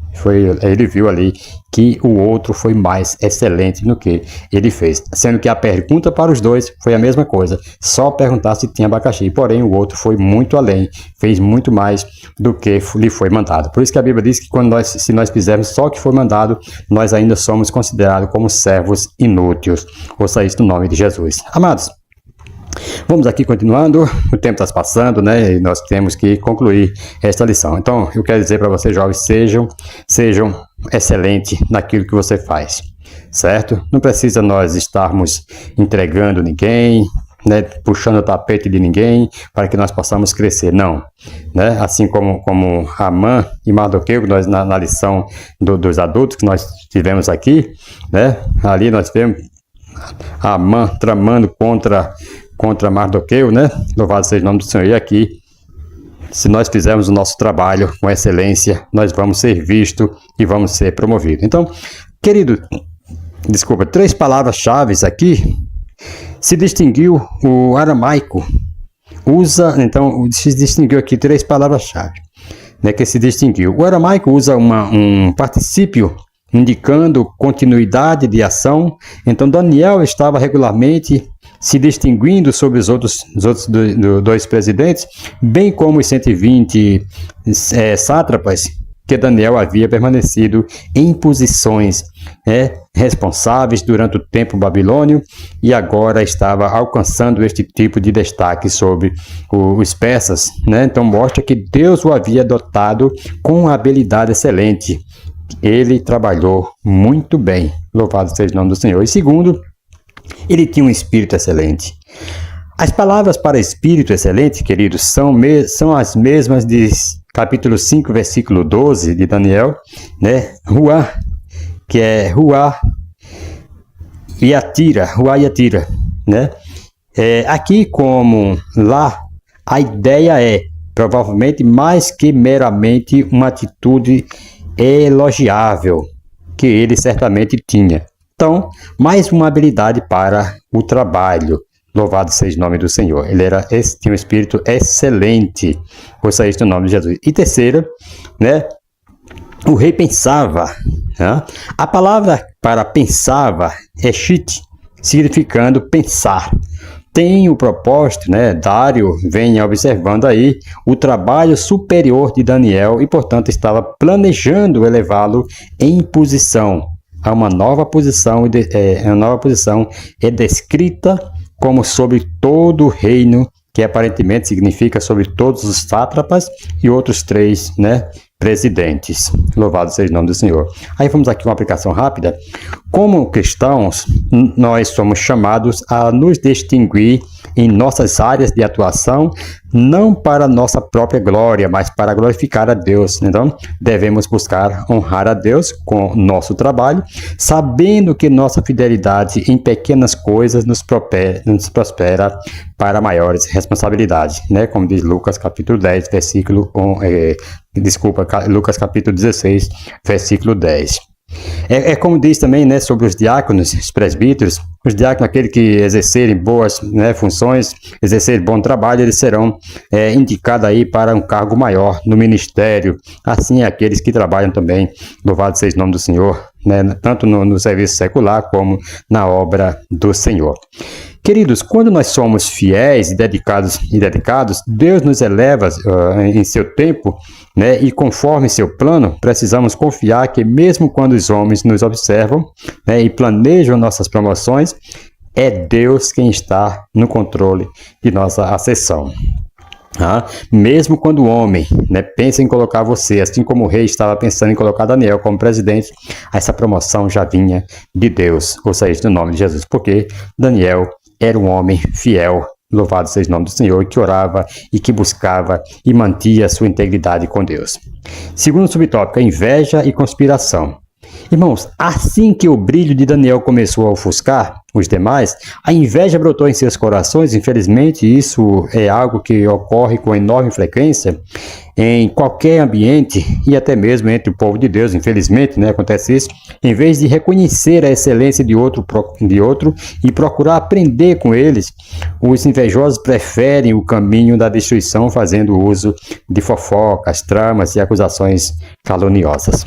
ele viu ali que o outro foi mais excelente no que ele fez, sendo que a pergunta para os dois foi a mesma coisa, só perguntar se tinha abacaxi, porém o outro foi muito além, fez muito mais do que lhe foi mandado. Por isso que a Bíblia diz que se nós fizermos só o que foi mandado, nós ainda somos considerados como servos inúteis. Ouça isso no nome de Jesus. Amados, vamos aqui continuando, o tempo está passando, né, e nós temos que concluir esta lição. Então, eu quero dizer para vocês, jovens, sejam excelentes naquilo que você faz, certo? Não precisa nós estarmos entregando ninguém, né, puxando o tapete de ninguém para que nós possamos crescer, não, né? Assim como Amã e Mardoqueu, nós na lição dos adultos que nós tivemos aqui, né, ali nós tivemos Amã tramando contra Mardoqueu, né? Louvado seja o nome do Senhor. E aqui, se nós fizermos o nosso trabalho com excelência, nós vamos ser vistos e vamos ser promovidos. Então, querido, 3 palavras-chave aqui. Se distinguiu o aramaico. Se distinguiu aqui 3 palavras-chave, né, que se distinguiu. O aramaico usa um particípio indicando continuidade de ação. Então, Daniel estava regularmente se distinguindo sobre os outros 2 presidentes, bem como os 120 sátrapas que Daniel havia permanecido em posições responsáveis durante o tempo babilônio e agora estava alcançando este tipo de destaque sobre os persas, né? Então mostra que Deus o havia dotado com uma habilidade excelente. Ele trabalhou muito bem. Louvado seja o nome do Senhor. E segundo, ele tinha um espírito excelente. As palavras para espírito excelente, queridos, são as mesmas de capítulo 5, versículo 12 de Daniel, né? Ruá, que é Ruá e Atira, né? Aqui como lá, a ideia é, provavelmente, mais que meramente uma atitude elogiável, que ele certamente tinha. Então, mais uma habilidade para o trabalho. Louvado seja o nome do Senhor. Ele tinha um espírito excelente. Ouça isso no nome de Jesus. E terceira, né? O rei pensava. Né? A palavra para pensava é shit, significando pensar. Tem o propósito, né? Dário vem observando aí o trabalho superior de Daniel e, portanto, estava planejando elevá-lo em posição. A uma nova posição, é descrita como sobre todo o reino, que aparentemente significa sobre todos os sátrapas e outros 3, né, presidentes. Louvado seja o nome do Senhor. Aí vamos aqui uma aplicação rápida. Como cristãos, nós somos chamados a nos distinguir em nossas áreas de atuação, não para nossa própria glória, mas para glorificar a Deus. Então, devemos buscar honrar a Deus com nosso trabalho, sabendo que nossa fidelidade em pequenas coisas nos prospera para maiores responsabilidades, né? Como diz Lucas capítulo 10, Lucas capítulo 16, versículo 10. Como diz também, né, sobre os diáconos, os presbíteros, os diáconos, aqueles que exercerem boas, né, funções, exercerem bom trabalho, eles serão indicados aí para um cargo maior no ministério. Assim, aqueles que trabalham também, louvado seja o nome do Senhor, né, tanto no serviço secular como na obra do Senhor. Queridos, quando nós somos fiéis e dedicados, Deus nos eleva em seu tempo, né, e conforme seu plano, precisamos confiar que mesmo quando os homens nos observam, né, e planejam nossas promoções, é Deus quem está no controle de nossa ascensão. Mesmo quando o homem, né, pensa em colocar você, assim como o rei estava pensando em colocar Daniel como presidente, essa promoção já vinha de Deus, ou seja, no nome de Jesus, porque Daniel era um homem fiel, louvado seja o nome do Senhor, que orava e que buscava e mantinha sua integridade com Deus. Segundo subtópico, inveja e conspiração. Irmãos, assim que o brilho de Daniel começou a ofuscar os demais, a inveja brotou em seus corações. Infelizmente, isso é algo que ocorre com enorme frequência em qualquer ambiente e até mesmo entre o povo de Deus. Infelizmente, né, acontece isso. Em vez de reconhecer a excelência de outro e procurar aprender com eles, os invejosos preferem o caminho da destruição, fazendo uso de fofocas, tramas e acusações caluniosas.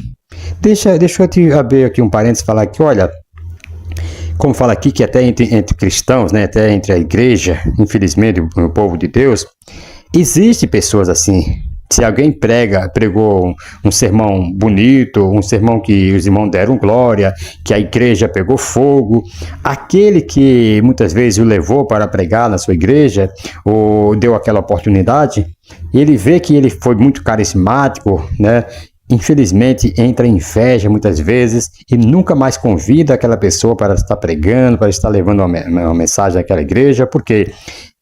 Deixa eu te abrir aqui um parênteses e falar que, olha, como fala aqui que até entre cristãos, né, até entre a igreja, infelizmente, o povo de Deus, existe pessoas assim. Se alguém pregou um sermão bonito, um sermão que os irmãos deram glória, que a igreja pegou fogo, aquele que muitas vezes o levou para pregar na sua igreja, ou deu aquela oportunidade, ele vê que ele foi muito carismático, né? Infelizmente, entra em inveja muitas vezes e nunca mais convida aquela pessoa para estar pregando, para estar levando uma mensagem àquela igreja, porque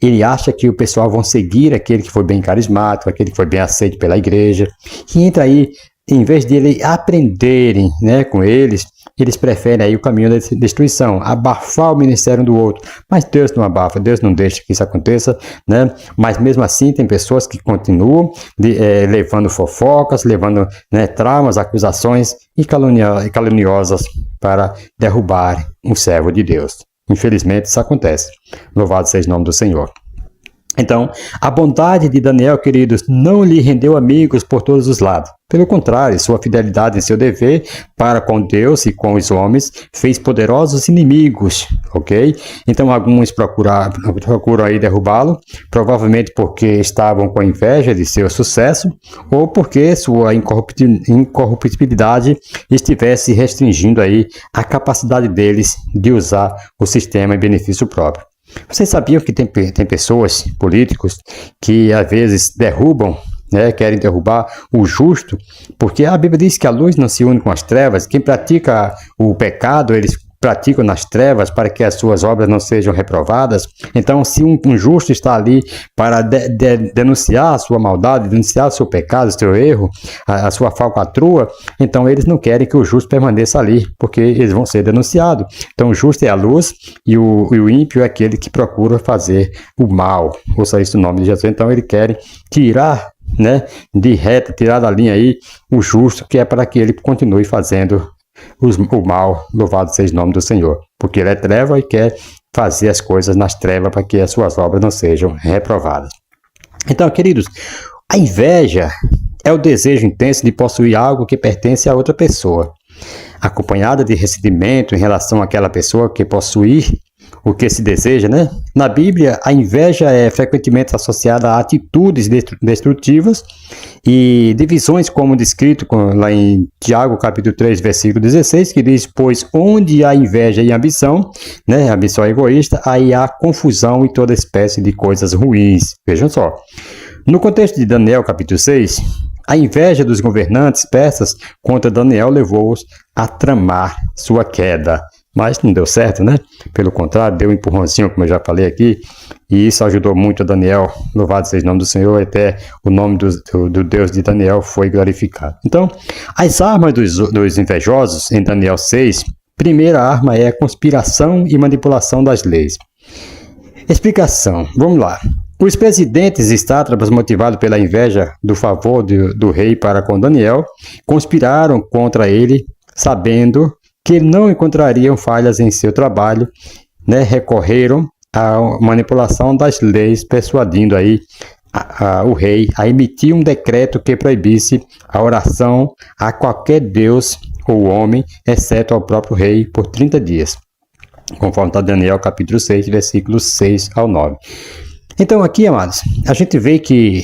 ele acha que o pessoal vão seguir aquele que foi bem carismático, aquele que foi bem aceito pela igreja. E entra aí, em vez de eles aprenderem, né, com eles preferem aí o caminho da destruição, abafar o ministério do outro. Mas Deus não abafa, Deus não deixa que isso aconteça, né? Mas mesmo assim tem pessoas que continuam levando fofocas, levando, né, traumas, acusações e caluniosas para derrubar um servo de Deus. Infelizmente isso acontece. Louvado seja o nome do Senhor. Então, a bondade de Daniel, queridos, não lhe rendeu amigos por todos os lados. Pelo contrário, sua fidelidade em seu dever para com Deus e com os homens fez poderosos inimigos, ok? Então, alguns procuram aí derrubá-lo, provavelmente porque estavam com inveja de seu sucesso ou porque sua incorruptibilidade estivesse restringindo aí a capacidade deles de usar o sistema em benefício próprio. Vocês sabiam que tem pessoas, políticos, que às vezes derrubam, querem derrubar o justo, porque a Bíblia diz que a luz não se une com as trevas. Quem pratica o pecado, eles praticam nas trevas para que as suas obras não sejam reprovadas. Então, se um justo está ali para denunciar a sua maldade, denunciar o seu pecado, o seu erro, a sua falcatrua, então eles não querem que o justo permaneça ali, porque eles vão ser denunciados. Então, o justo é a luz e o ímpio é aquele que procura fazer o mal. Ouça isso no nome de Jesus. Então, eles querem tirar de reta, tirar da linha aí o justo, que é para que ele continue fazendo o mal. Louvado seja o nome do Senhor, porque ele é treva e quer fazer as coisas nas trevas para que as suas obras não sejam reprovadas. Então, queridos, a inveja é o desejo intenso de possuir algo que pertence a outra pessoa, acompanhada de ressentimento em relação àquela pessoa que possuir o que se deseja, Na Bíblia, a inveja é frequentemente associada a atitudes destrutivas e divisões, como descrito lá em Tiago, capítulo 3, versículo 16, que diz: pois onde há inveja e ambição, ambição egoísta, aí há confusão e toda espécie de coisas ruins. Vejam só. No contexto de Daniel, capítulo 6, a inveja dos governantes persas contra Daniel levou-os a tramar sua queda. Mas não deu certo, Pelo contrário, deu um empurrãozinho, como eu já falei aqui, e isso ajudou muito a Daniel. Louvado seja o nome do Senhor, até o nome do Deus de Daniel foi glorificado. Então, as armas dos invejosos em Daniel 6, primeira arma é a conspiração e manipulação das leis. Explicação, vamos lá. Os presidentes e sátrapas, motivados pela inveja do favor do rei para com Daniel, conspiraram contra ele, sabendo que não encontrariam falhas em seu trabalho, recorreram à manipulação das leis, persuadindo aí o rei a emitir um decreto que proibisse a oração a qualquer deus ou homem, exceto ao próprio rei, por 30 dias, conforme está Daniel capítulo 6, versículos 6 ao 9. Então aqui, amados, a gente vê que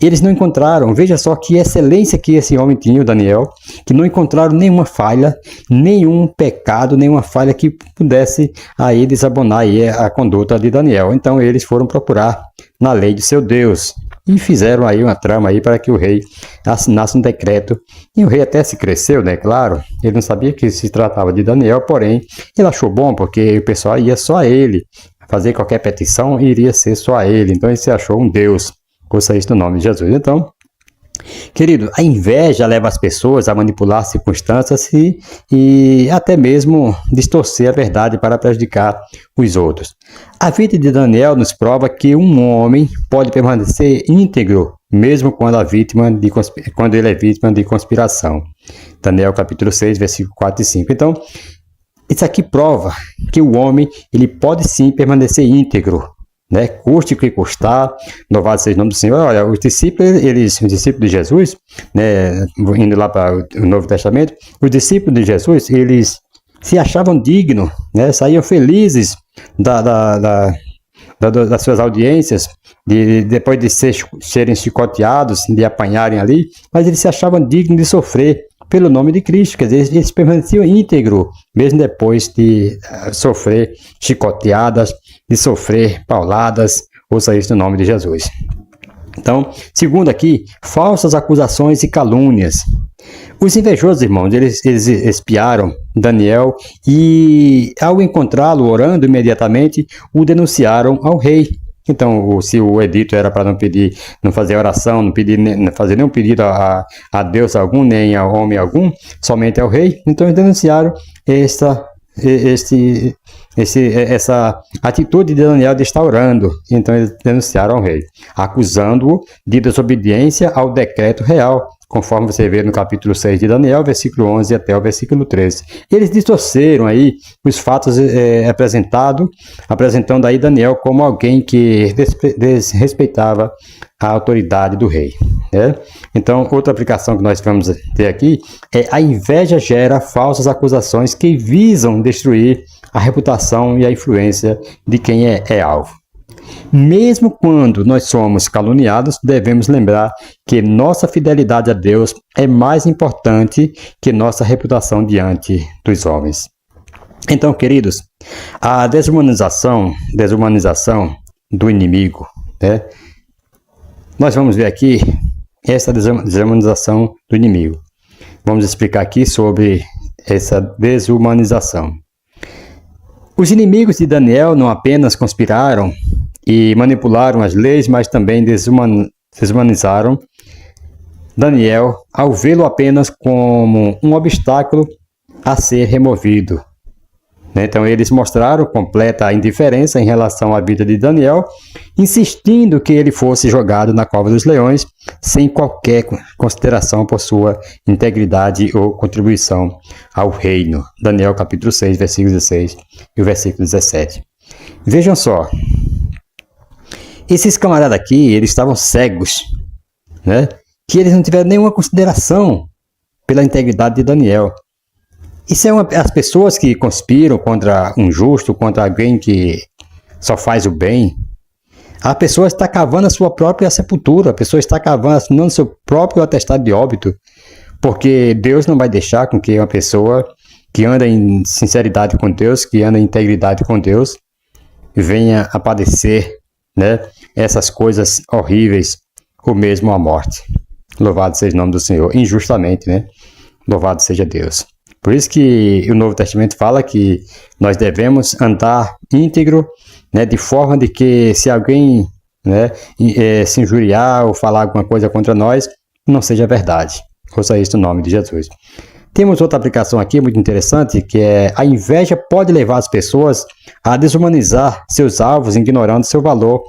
eles não encontraram, veja só que excelência que esse homem tinha, o Daniel, que não encontraram nenhuma falha, nenhum pecado, nenhuma falha que pudesse aí desabonar aí a conduta de Daniel. Então eles foram procurar na lei de seu Deus e fizeram aí uma trama aí para que o rei assinasse um decreto. E o rei até se cresceu, claro, ele não sabia que se tratava de Daniel, porém ele achou bom porque o pessoal ia só a ele, fazer qualquer petição iria ser só a ele, então ele se achou um Deus. Ouça isso no nome de Jesus. Então, querido, a inveja leva as pessoas a manipular circunstâncias e até mesmo distorcer a verdade para prejudicar os outros. A vida de Daniel nos prova que um homem pode permanecer íntegro mesmo quando ele é vítima de conspiração. Daniel capítulo 6, versículo 4 e 5. Então, isso aqui prova que o homem ele pode sim permanecer íntegro, custe o que custar. Louvado seja o nome do Senhor. Olha, os discípulos de Jesus, indo lá para o Novo Testamento, os discípulos de Jesus, eles se achavam dignos, saíam felizes das suas audiências, depois de serem chicoteados, de apanharem ali, mas eles se achavam dignos de sofrer pelo nome de Cristo, quer dizer, eles permaneciam íntegros, mesmo depois de sofrer chicoteadas, de sofrer pauladas. Ouça isso no nome de Jesus. Então, segundo aqui, falsas acusações e calúnias. Os invejosos, irmãos, eles espiaram Daniel e, ao encontrá-lo orando imediatamente, o denunciaram ao rei. Então, se o edito era para não fazer oração, não fazer nenhum pedido a Deus algum, nem a homem algum, somente ao rei, então eles denunciaram essa atitude de Daniel de estar orando. Então eles denunciaram ao rei, acusando-o de desobediência ao decreto real, conforme você vê no capítulo 6 de Daniel, versículo 11 até o versículo 13. Eles distorceram aí os fatos apresentando aí Daniel como alguém que desrespeitava a autoridade do rei, né? Então, outra aplicação que nós vamos ter aqui é: a inveja gera falsas acusações que visam destruir a reputação e a influência de quem é alvo. Mesmo quando nós somos caluniados, devemos lembrar que nossa fidelidade a Deus é mais importante que nossa reputação diante dos homens. Então, queridos, a desumanização do inimigo, né? Nós vamos ver aqui essa desumanização do inimigo. Vamos explicar aqui sobre essa desumanização. Os inimigos de Daniel não apenas conspiraram e manipularam as leis, mas também desumanizaram Daniel ao vê-lo apenas como um obstáculo a ser removido. Então eles mostraram completa indiferença em relação à vida de Daniel, insistindo que ele fosse jogado na cova dos leões sem qualquer consideração por sua integridade ou contribuição ao reino. Daniel capítulo 6, versículo 16 e o versículo 17. Vejam só, esses camaradas aqui, eles estavam cegos, né? Que eles não tiveram nenhuma consideração pela integridade de Daniel. Isso é as pessoas que conspiram contra um justo, contra alguém que só faz o bem. A pessoa está cavando a sua própria sepultura, a pessoa está assinando seu próprio atestado de óbito, porque Deus não vai deixar com que uma pessoa que anda em sinceridade com Deus, que anda em integridade com Deus, venha a padecer, né, essas coisas horríveis, ou mesmo a morte. Louvado seja o nome do Senhor, injustamente, né? Louvado seja Deus. Por isso que o Novo Testamento fala que nós devemos andar íntegro, né, de forma de que se alguém, né, se injuriar ou falar alguma coisa contra nós, não seja verdade. Ouça isso no nome de Jesus. Temos outra aplicação aqui muito interessante, que é: a inveja pode levar as pessoas a desumanizar seus alvos, ignorando seu valor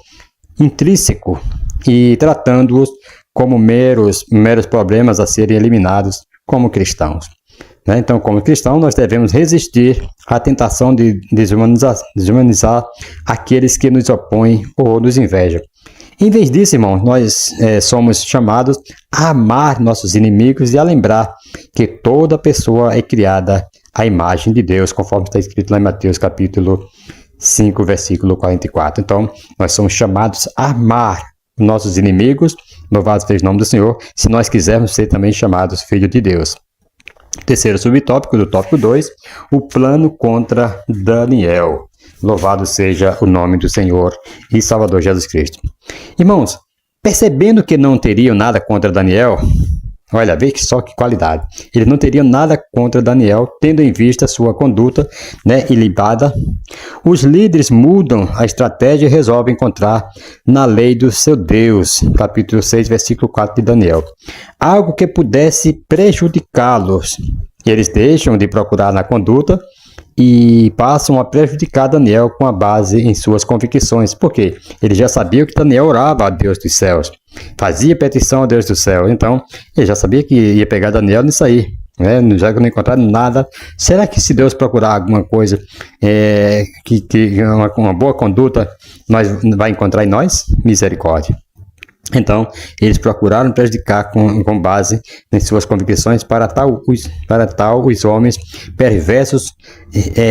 intrínseco e tratando-os como meros problemas a serem eliminados como cristãos. Então, como cristão, nós devemos resistir à tentação de desumanizar aqueles que nos opõem ou nos invejam. Em vez disso, irmãos, nós somos chamados a amar nossos inimigos e a lembrar que toda pessoa é criada à imagem de Deus, conforme está escrito lá em Mateus capítulo 5, versículo 44. Então, nós somos chamados a amar nossos inimigos, louvado seja o nome do Senhor, se nós quisermos ser também chamados filhos de Deus. Terceiro subtópico do tópico 2, o plano contra Daniel. Louvado seja o nome do Senhor e Salvador Jesus Cristo. Irmãos, percebendo que não teriam nada contra Daniel, olha, vê só que qualidade. Eles não teriam nada contra Daniel, tendo em vista sua conduta, né, ilibada. Os líderes mudam a estratégia e resolvem encontrar na lei do seu Deus, capítulo 6, versículo 4 de Daniel, algo que pudesse prejudicá-los. Eles deixam de procurar na conduta e passam a prejudicar Daniel com a base em suas convicções. Por quê? Ele já sabia que Daniel orava a Deus dos céus, fazia petição a Deus do céu. Então, ele já sabia que ia pegar Daniel nisso aí, né? Já que não encontraram nada. Será que se Deus procurar alguma coisa, uma boa conduta, vai encontrar em nós? Misericórdia. Então, eles procuraram prejudicar com base em suas convicções. Para tal, os homens perversos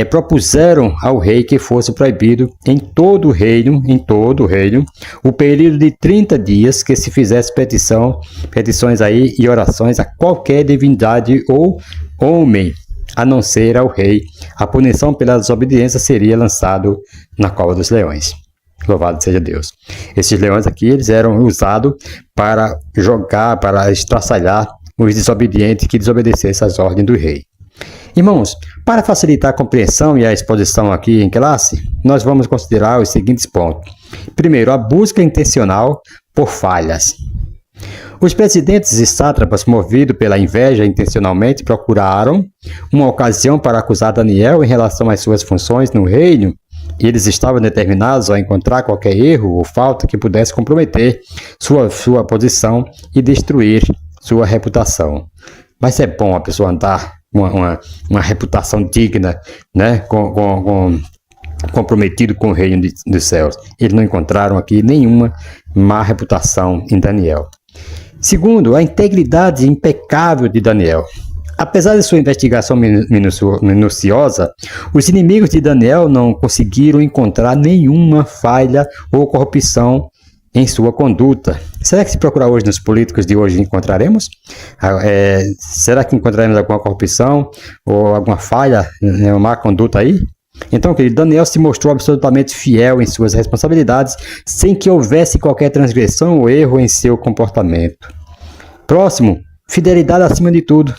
propuseram ao rei que fosse proibido em todo o reino, o período de 30 dias que se fizesse petições aí e orações a qualquer divindade ou homem, a não ser ao rei. A punição pela desobediência seria lançado na cova dos leões. Louvado seja Deus. Esses leões aqui, eles eram usados para estraçalhar os desobedientes que desobedecessem às ordens do rei. Irmãos, para facilitar a compreensão e a exposição aqui em classe, nós vamos considerar os seguintes pontos. Primeiro, a busca intencional por falhas. Os presidentes e sátrapas, movidos pela inveja, intencionalmente procuraram uma ocasião para acusar Daniel em relação às suas funções no reino, e eles estavam determinados a encontrar qualquer erro ou falta que pudesse comprometer sua posição e destruir sua reputação. Mas é bom a pessoa andar uma reputação digna, né? Comprometido com o reino dos céus. Eles não encontraram aqui nenhuma má reputação em Daniel. Segundo, a integridade impecável de Daniel. Apesar de sua investigação minuciosa, os inimigos de Daniel não conseguiram encontrar nenhuma falha ou corrupção em sua conduta. Será que se procurar hoje nos políticos de hoje encontraremos? Será que encontraremos alguma corrupção ou alguma falha, uma má conduta aí? Então, querido, Daniel se mostrou absolutamente fiel em suas responsabilidades, sem que houvesse qualquer transgressão ou erro em seu comportamento. Próximo, fidelidade acima de tudo.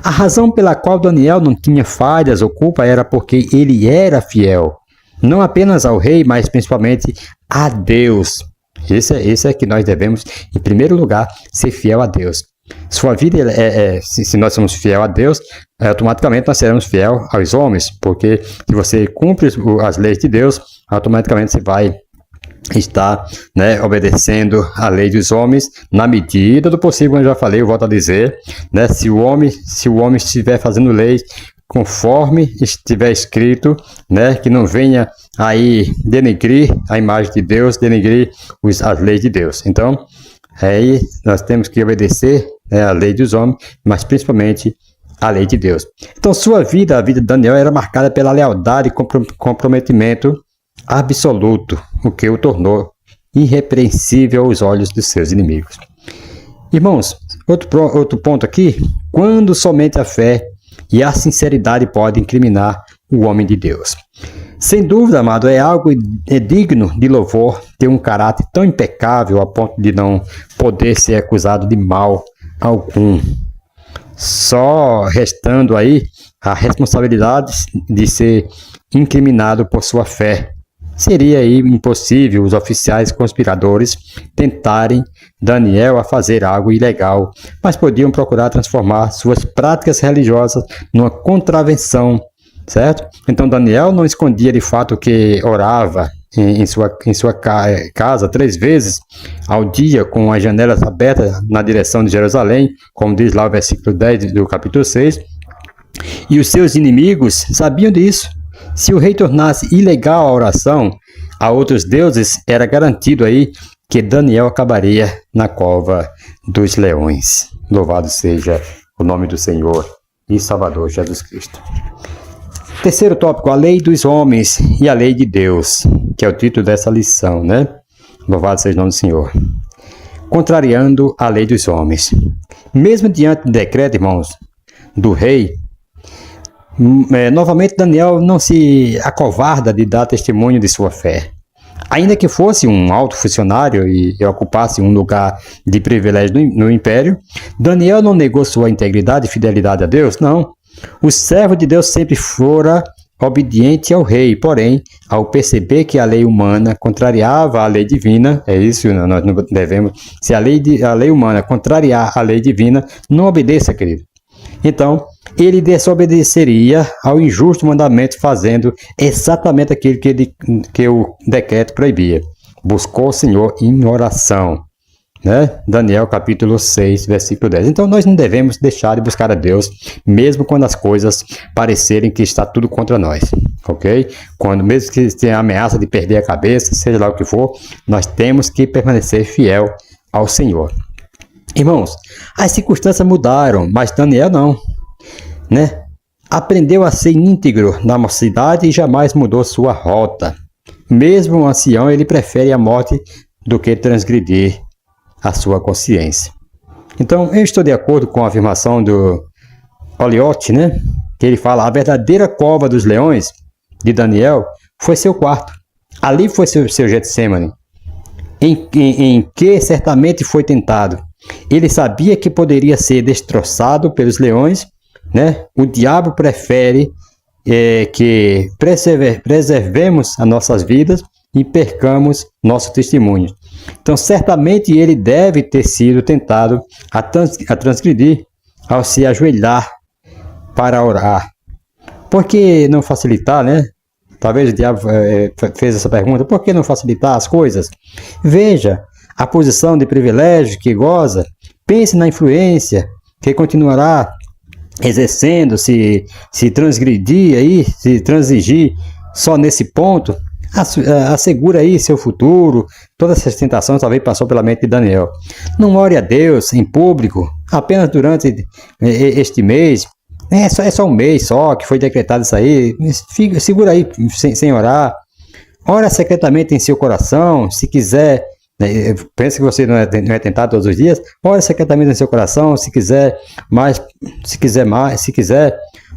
A razão pela qual Daniel não tinha falhas ou culpa era porque ele era fiel, não apenas ao rei, mas principalmente a Deus. Esse é que nós devemos, em primeiro lugar, ser fiel a Deus. Sua vida, se nós somos fiel a Deus, automaticamente nós seremos fiel aos homens, porque se você cumpre as leis de Deus, automaticamente você vai estar, né, obedecendo a lei dos homens na medida do possível. Como eu já falei, eu volto a dizer, né, se o homem estiver fazendo leis conforme estiver escrito, né, que não venha aí denegrir a imagem de Deus, denegrir as leis de Deus. Então, aí nós temos que obedecer, né, a lei dos homens, mas principalmente a lei de Deus. Então, a vida de Daniel era marcada pela lealdade e comprometimento absoluto, o que o tornou irrepreensível aos olhos dos seus inimigos. Irmãos, outro ponto aqui, quando somente a fé e a sinceridade podem incriminar o homem de Deus. Sem dúvida, amado, é algo digno de louvor ter um caráter tão impecável a ponto de não poder ser acusado de mal algum. Só restando aí a responsabilidade de ser incriminado por sua fé. Seria aí impossível os oficiais conspiradores tentarem Daniel a fazer algo ilegal, mas podiam procurar transformar suas práticas religiosas numa contravenção, certo? Então Daniel não escondia de fato que orava em sua casa 3 vezes ao dia, com as janelas abertas na direção de Jerusalém, como diz lá o versículo 10 do capítulo 6, e os seus inimigos sabiam disso. Se o rei tornasse ilegal a oração a outros deuses, era garantido aí que Daniel acabaria na cova dos leões. Louvado seja o nome do Senhor e Salvador Jesus Cristo. Terceiro tópico, a lei dos homens e a lei de Deus, que é o título dessa lição, né? Louvado seja o nome do Senhor. Contrariando a lei dos homens. Mesmo diante do decreto, irmãos, do rei, novamente Daniel não se acovarda de dar testemunho de sua fé. Ainda que fosse um alto funcionário e ocupasse um lugar de privilégio no império, Daniel não negou sua integridade e fidelidade a Deus, não. O servo de Deus sempre fora obediente ao rei, porém, ao perceber que a lei humana contrariava a lei divina, é isso, nós não devemos, se a lei humana contrariar a lei divina, não obedeça, querido. Então, ele desobedeceria ao injusto mandamento, fazendo exatamente aquilo que o decreto proibia. Buscou o Senhor em oração. Né? Daniel capítulo 6, versículo 10. Então, nós não devemos deixar de buscar a Deus, mesmo quando as coisas parecerem que está tudo contra nós. Ok? Mesmo que tenha ameaça de perder a cabeça, seja lá o que for, nós temos que permanecer fiel ao Senhor. Irmãos, as circunstâncias mudaram, mas Daniel não, né? Aprendeu a ser íntegro na mocidade e jamais mudou sua rota. Mesmo um ancião, ele prefere a morte do que transgredir a sua consciência. Então, eu estou de acordo com a afirmação do Oliote, né? Que ele fala, a verdadeira cova dos leões de Daniel foi seu quarto. Ali foi seu Getsêmani, em que certamente foi tentado. Ele sabia que poderia ser destroçado pelos leões, né? O diabo prefere que preservemos as nossas vidas e percamos nosso testemunho. Então, certamente ele deve ter sido tentado a transgredir ao se ajoelhar para orar. Por que não facilitar, né? Talvez o diabo fez essa pergunta, por que não facilitar as coisas? Veja a posição de privilégio que goza, pense na influência que continuará exercendo se transgredir aí, se transigir só nesse ponto. Assegura aí seu futuro. Todas essas tentações talvez passou pela mente de Daniel. Não ore a Deus em público, apenas durante este mês. É só um mês só que foi decretado isso aí. Segura aí sem orar. Ora secretamente em seu coração, se quiser. Pensa que você não é tentado todos os dias. Ora secretamente em seu coração, se quiser mais.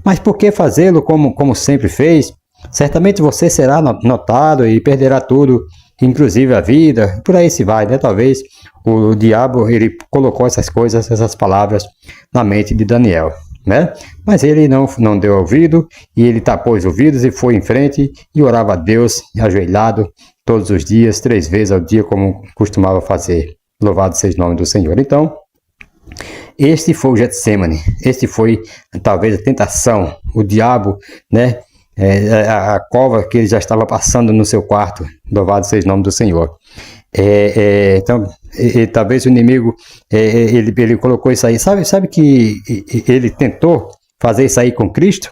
Mas por que fazê-lo como sempre fez? Certamente você será notado e perderá tudo, inclusive a vida. Por aí se vai, né? Talvez o diabo ele colocou essas coisas, essas palavras na mente de Daniel, né? Mas ele não deu ouvido, e ele tapou os ouvidos e foi em frente e orava a Deus ajoelhado todos os dias, 3 vezes ao dia, como costumava fazer. Louvado seja o nome do Senhor. Então, este foi o Getsemane, este foi talvez a tentação, o diabo, né? A cova que ele já estava passando no seu quarto. Louvado seja o nome do Senhor. Então, talvez o inimigo ele colocou isso aí. Sabe que ele tentou fazer isso aí com Cristo?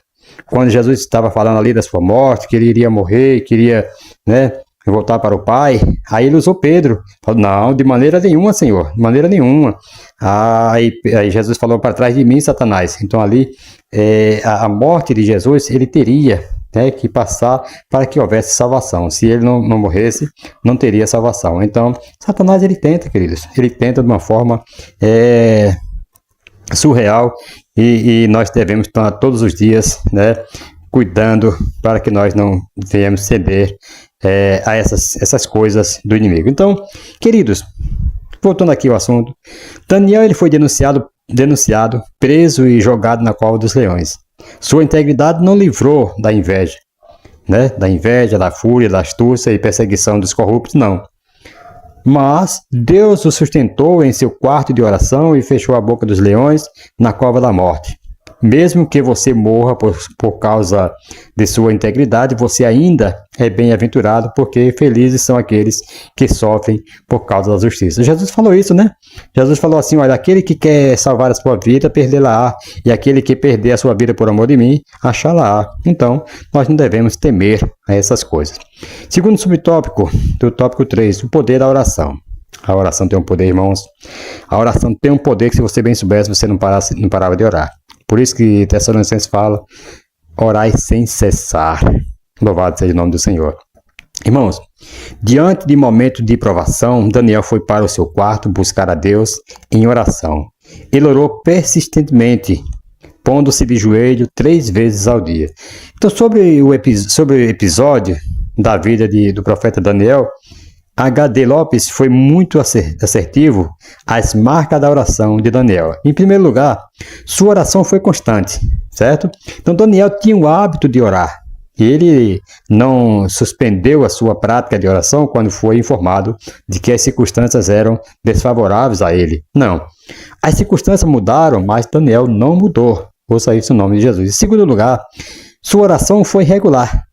Quando Jesus estava falando ali da sua morte, que ele iria morrer, queria, né, voltar para o Pai. Aí ele usou Pedro. Falou, não, de maneira nenhuma, Senhor, de maneira nenhuma. Aí Jesus falou, para trás de mim, Satanás. Então ali, a morte de Jesus, ele teria que passar para que houvesse salvação. Se ele não morresse, não teria salvação. Então, Satanás, ele tenta, queridos. Ele tenta de uma forma surreal, e nós devemos estar todos os dias, né, cuidando para que nós não venhamos ceder a essas coisas do inimigo. Então, queridos, voltando aqui ao assunto, Daniel ele foi denunciado, preso e jogado na cova dos leões. Sua integridade não livrou da inveja, né? Da inveja, da fúria, da astúcia e perseguição dos corruptos, não. Mas Deus o sustentou em seu quarto de oração e fechou a boca dos leões na cova da morte. Mesmo que você morra por causa de sua integridade, você ainda é bem-aventurado, porque felizes são aqueles que sofrem por causa da justiça. Jesus falou isso, né? Jesus falou assim, olha, aquele que quer salvar a sua vida, perdê-la-á, e aquele que perder a sua vida por amor de mim, achá-la-á. Então, nós não devemos temer a essas coisas. Segundo subtópico, do tópico 3, o poder da oração. A oração tem um poder, irmãos. A oração tem um poder que, se você bem soubesse, você não parava de orar. Por isso que Tessalonicenses fala, orai sem cessar. Louvado seja o nome do Senhor. Irmãos, diante de momento de provação, Daniel foi para o seu quarto buscar a Deus em oração. Ele orou persistentemente, pondo-se de joelho 3 vezes ao dia. Então, sobre o episódio da vida do profeta Daniel, H.D. Lopes foi muito assertivo às marcas da oração de Daniel. Em primeiro lugar, sua oração foi constante, certo? Então, Daniel tinha o hábito de orar. Ele não suspendeu a sua prática de oração quando foi informado de que as circunstâncias eram desfavoráveis a ele. Não. As circunstâncias mudaram, mas Daniel não mudou. Ouça isso no nome de Jesus. Em segundo lugar, sua oração foi regular.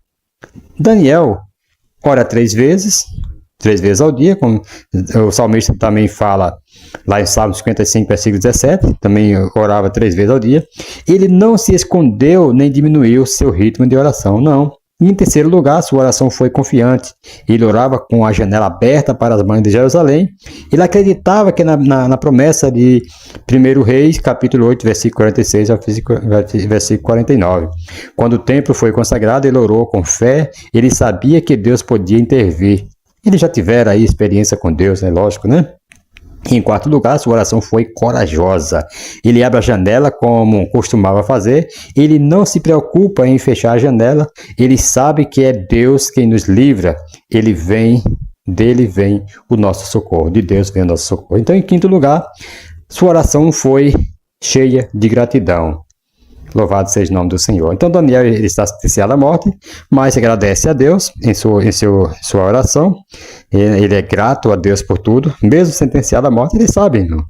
Daniel ora 3 vezes ao dia, como o salmista também fala lá em Salmo 55, versículo 17, também orava 3 vezes ao dia. Ele não se escondeu nem diminuiu seu ritmo de oração, não. E em terceiro lugar, sua oração foi confiante. Ele orava com a janela aberta para as mães de Jerusalém. Ele acreditava que na promessa de 1 Reis, capítulo 8, versículo 46 ao versículo 49. Quando o templo foi consagrado, ele orou com fé. Ele sabia que Deus podia intervir. Ele já tivera aí experiência com Deus, né? Lógico, né? Em quarto lugar, sua oração foi corajosa. Ele abre a janela como costumava fazer. Ele não se preocupa em fechar a janela. Ele sabe que é Deus quem nos livra. Dele vem o nosso socorro. De Deus vem o nosso socorro. Então, em quinto lugar, sua oração foi cheia de gratidão. Louvado seja o nome do Senhor. Então Daniel ele está sentenciado à morte, mas agradece a Deus em sua oração. Ele é grato a Deus por tudo, mesmo sentenciado à morte, ele sabe, irmão.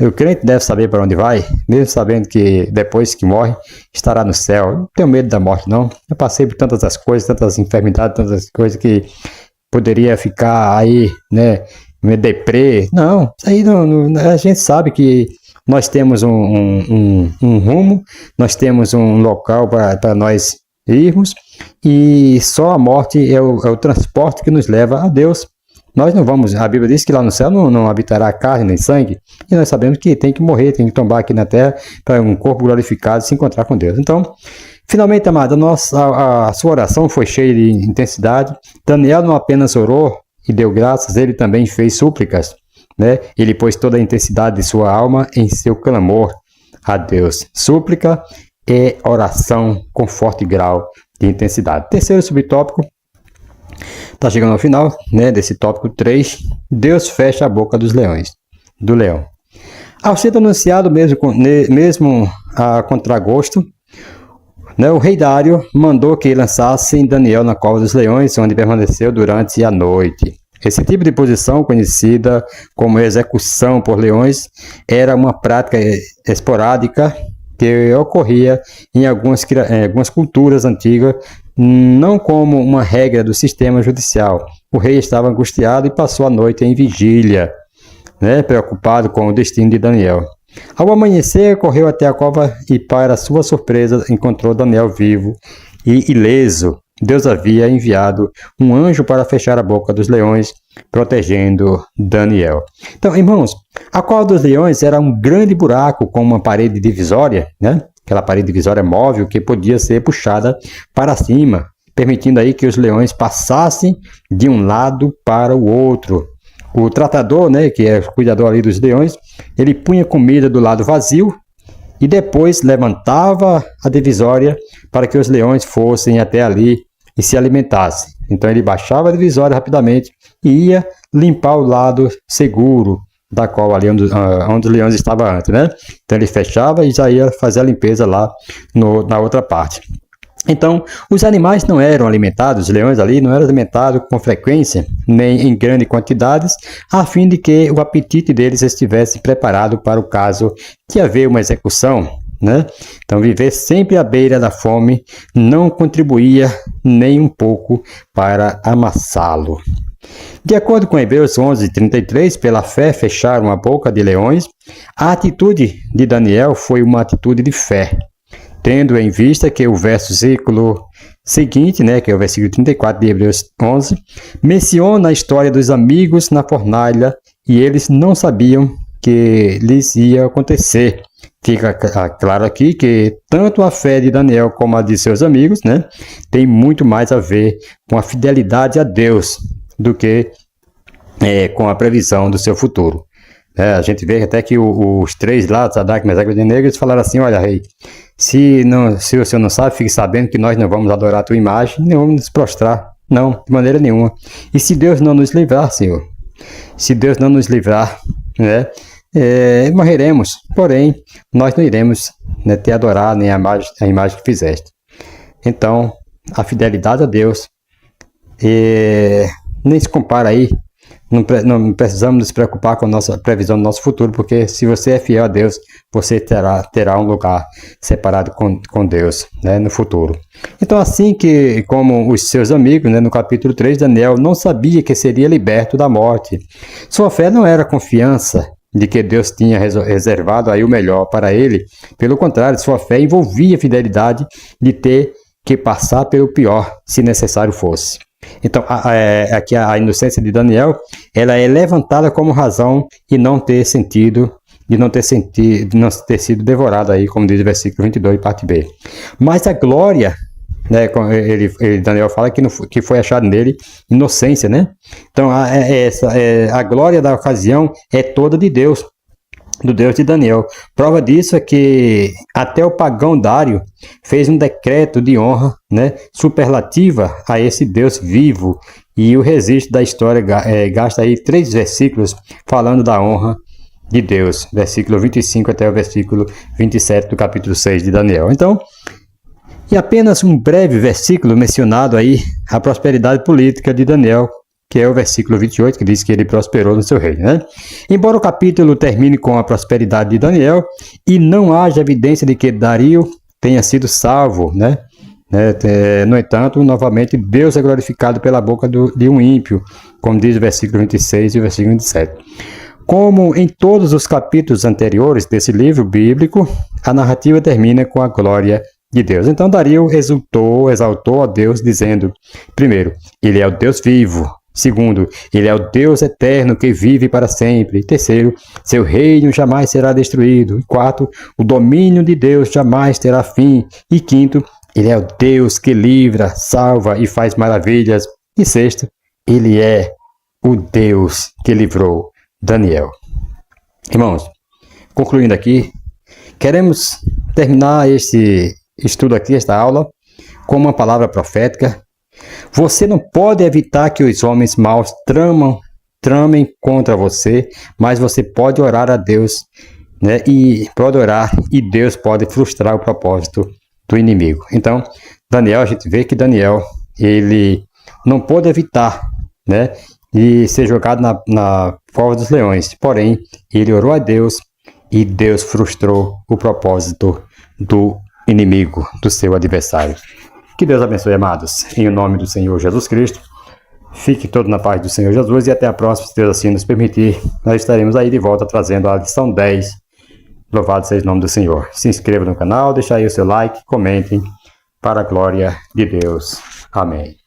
O crente deve saber para onde vai, mesmo sabendo que depois que morre, estará no céu. Eu não tenho medo da morte, não. Eu passei por tantas coisas, tantas enfermidades, tantas coisas que poderia ficar aí, né, meio deprê. Não, isso aí a gente sabe que nós temos um rumo, nós temos um local para nós irmos, e só a morte é o transporte que nos leva a Deus. Nós não vamos, a Bíblia diz que lá no céu não habitará carne nem sangue, e nós sabemos que tem que morrer, tem que tombar aqui na terra para um corpo glorificado se encontrar com Deus. Então, finalmente, amado, a sua oração foi cheia de intensidade. Daniel não apenas orou e deu graças, ele também fez súplicas, né? Ele pôs toda a intensidade de sua alma em seu clamor a Deus. Súplica é oração com forte grau de intensidade. Terceiro subtópico, está chegando ao final, né, desse tópico 3, Deus fecha a boca do leão. Ao ser anunciado mesmo a contragosto, né, o rei Dário mandou que lançassem Daniel na cova dos leões, onde permaneceu durante a noite. Esse tipo de posição, conhecida como execução por leões, era uma prática esporádica que ocorria em algumas culturas antigas, não como uma regra do sistema judicial. O rei estava angustiado e passou a noite em vigília, né, preocupado com o destino de Daniel. Ao amanhecer, correu até a cova e, para sua surpresa, encontrou Daniel vivo e ileso. Deus havia enviado um anjo para fechar a boca dos leões, protegendo Daniel. Então, irmãos, a cova dos leões era um grande buraco com uma parede divisória, né? Aquela parede divisória móvel que podia ser puxada para cima, permitindo aí que os leões passassem de um lado para o outro. O tratador, né, que é o cuidador ali dos leões, ele punha comida do lado vazio e depois levantava a divisória para que os leões fossem até ali e se alimentassem. Então ele baixava a divisória rapidamente e ia limpar o lado seguro da cova ali onde os leões estavam antes, né? Então ele fechava e já ia fazer a limpeza lá na outra parte. Então, os animais não eram alimentados, os leões ali não eram alimentados com frequência, nem em grandes quantidades, a fim de que o apetite deles estivesse preparado para o caso de haver uma execução, né? Então, viver sempre à beira da fome não contribuía nem um pouco para amassá-lo. De acordo com Hebreus 11:33, pela fé fecharam a boca de leões. A atitude de Daniel foi uma atitude de fé, tendo em vista que o versículo seguinte, né, que é o versículo 34 de Hebreus 11, menciona a história dos amigos na fornalha e eles não sabiam que lhes ia acontecer. Fica claro aqui que tanto a fé de Daniel como a de seus amigos, né, tem muito mais a ver com a fidelidade a Deus do que com a previsão do seu futuro. A gente vê até que os três lá, Sadraque, Mesaque e Abednego, eles falaram assim: olha, rei, se o senhor não sabe, fique sabendo que nós não vamos adorar a tua imagem, nem vamos nos prostrar, não, de maneira nenhuma. E se Deus não nos livrar, Senhor, se Deus não nos livrar, né, morreremos, porém, nós não iremos, né, te adorar nem a imagem que fizeste. Então, a fidelidade a Deus nem se compara aí. Não precisamos nos preocupar com a nossa previsão do nosso futuro, porque se você é fiel a Deus, você terá um lugar separado com Deus, né, no futuro. Então, assim como os seus amigos, né, no capítulo 3, Daniel não sabia que seria liberto da morte. Sua fé não era confiança de que Deus tinha reservado aí o melhor para ele. Pelo contrário, sua fé envolvia a fidelidade de ter que passar pelo pior, se necessário fosse. Então, aqui a inocência de Daniel, ela é levantada como razão de não ter sido devorado aí, como diz o versículo 22, parte B. Mas a glória, né, Daniel fala que foi achado nele inocência, né? Então, a glória da ocasião é toda de Deus, do Deus de Daniel. Prova disso é que até o pagão Dário fez um decreto de honra, né, superlativa a esse Deus vivo, e o registro da história gasta aí 3 versículos falando da honra de Deus, versículo 25 até o versículo 27 do capítulo 6 de Daniel. Então, e apenas um breve versículo mencionado aí, a prosperidade política de Daniel, que é o versículo 28, que diz que ele prosperou no seu reino, né? Embora o capítulo termine com a prosperidade de Daniel e não haja evidência de que Dario tenha sido salvo, né? No entanto, novamente, Deus é glorificado pela boca de um ímpio, como diz o versículo 26 e o versículo 27. Como em todos os capítulos anteriores desse livro bíblico, a narrativa termina com a glória de Deus. Então, Dario exaltou a Deus, dizendo, primeiro, ele é o Deus vivo. Segundo, ele é o Deus eterno que vive para sempre. Terceiro, seu reino jamais será destruído. Quarto, o domínio de Deus jamais terá fim. E quinto, ele é o Deus que livra, salva e faz maravilhas. E sexto, ele é o Deus que livrou Daniel. Irmãos, concluindo aqui, queremos terminar este estudo aqui, esta aula, com uma palavra profética. Você não pode evitar que os homens maus tramem contra você, mas você pode orar a Deus, né? E pode orar e Deus pode frustrar o propósito do inimigo. Então, Daniel, a gente vê que Daniel, ele não pôde evitar, né, de ser jogado na cova dos leões. Porém, ele orou a Deus e Deus frustrou o propósito do inimigo, do seu adversário. Que Deus abençoe, amados. Em nome do Senhor Jesus Cristo. Fique todo na paz do Senhor Jesus e até a próxima, se Deus assim nos permitir. Nós estaremos aí de volta trazendo a lição 10. Louvado seja o nome do Senhor. Se inscreva no canal, deixe aí o seu like, comentem para a glória de Deus. Amém.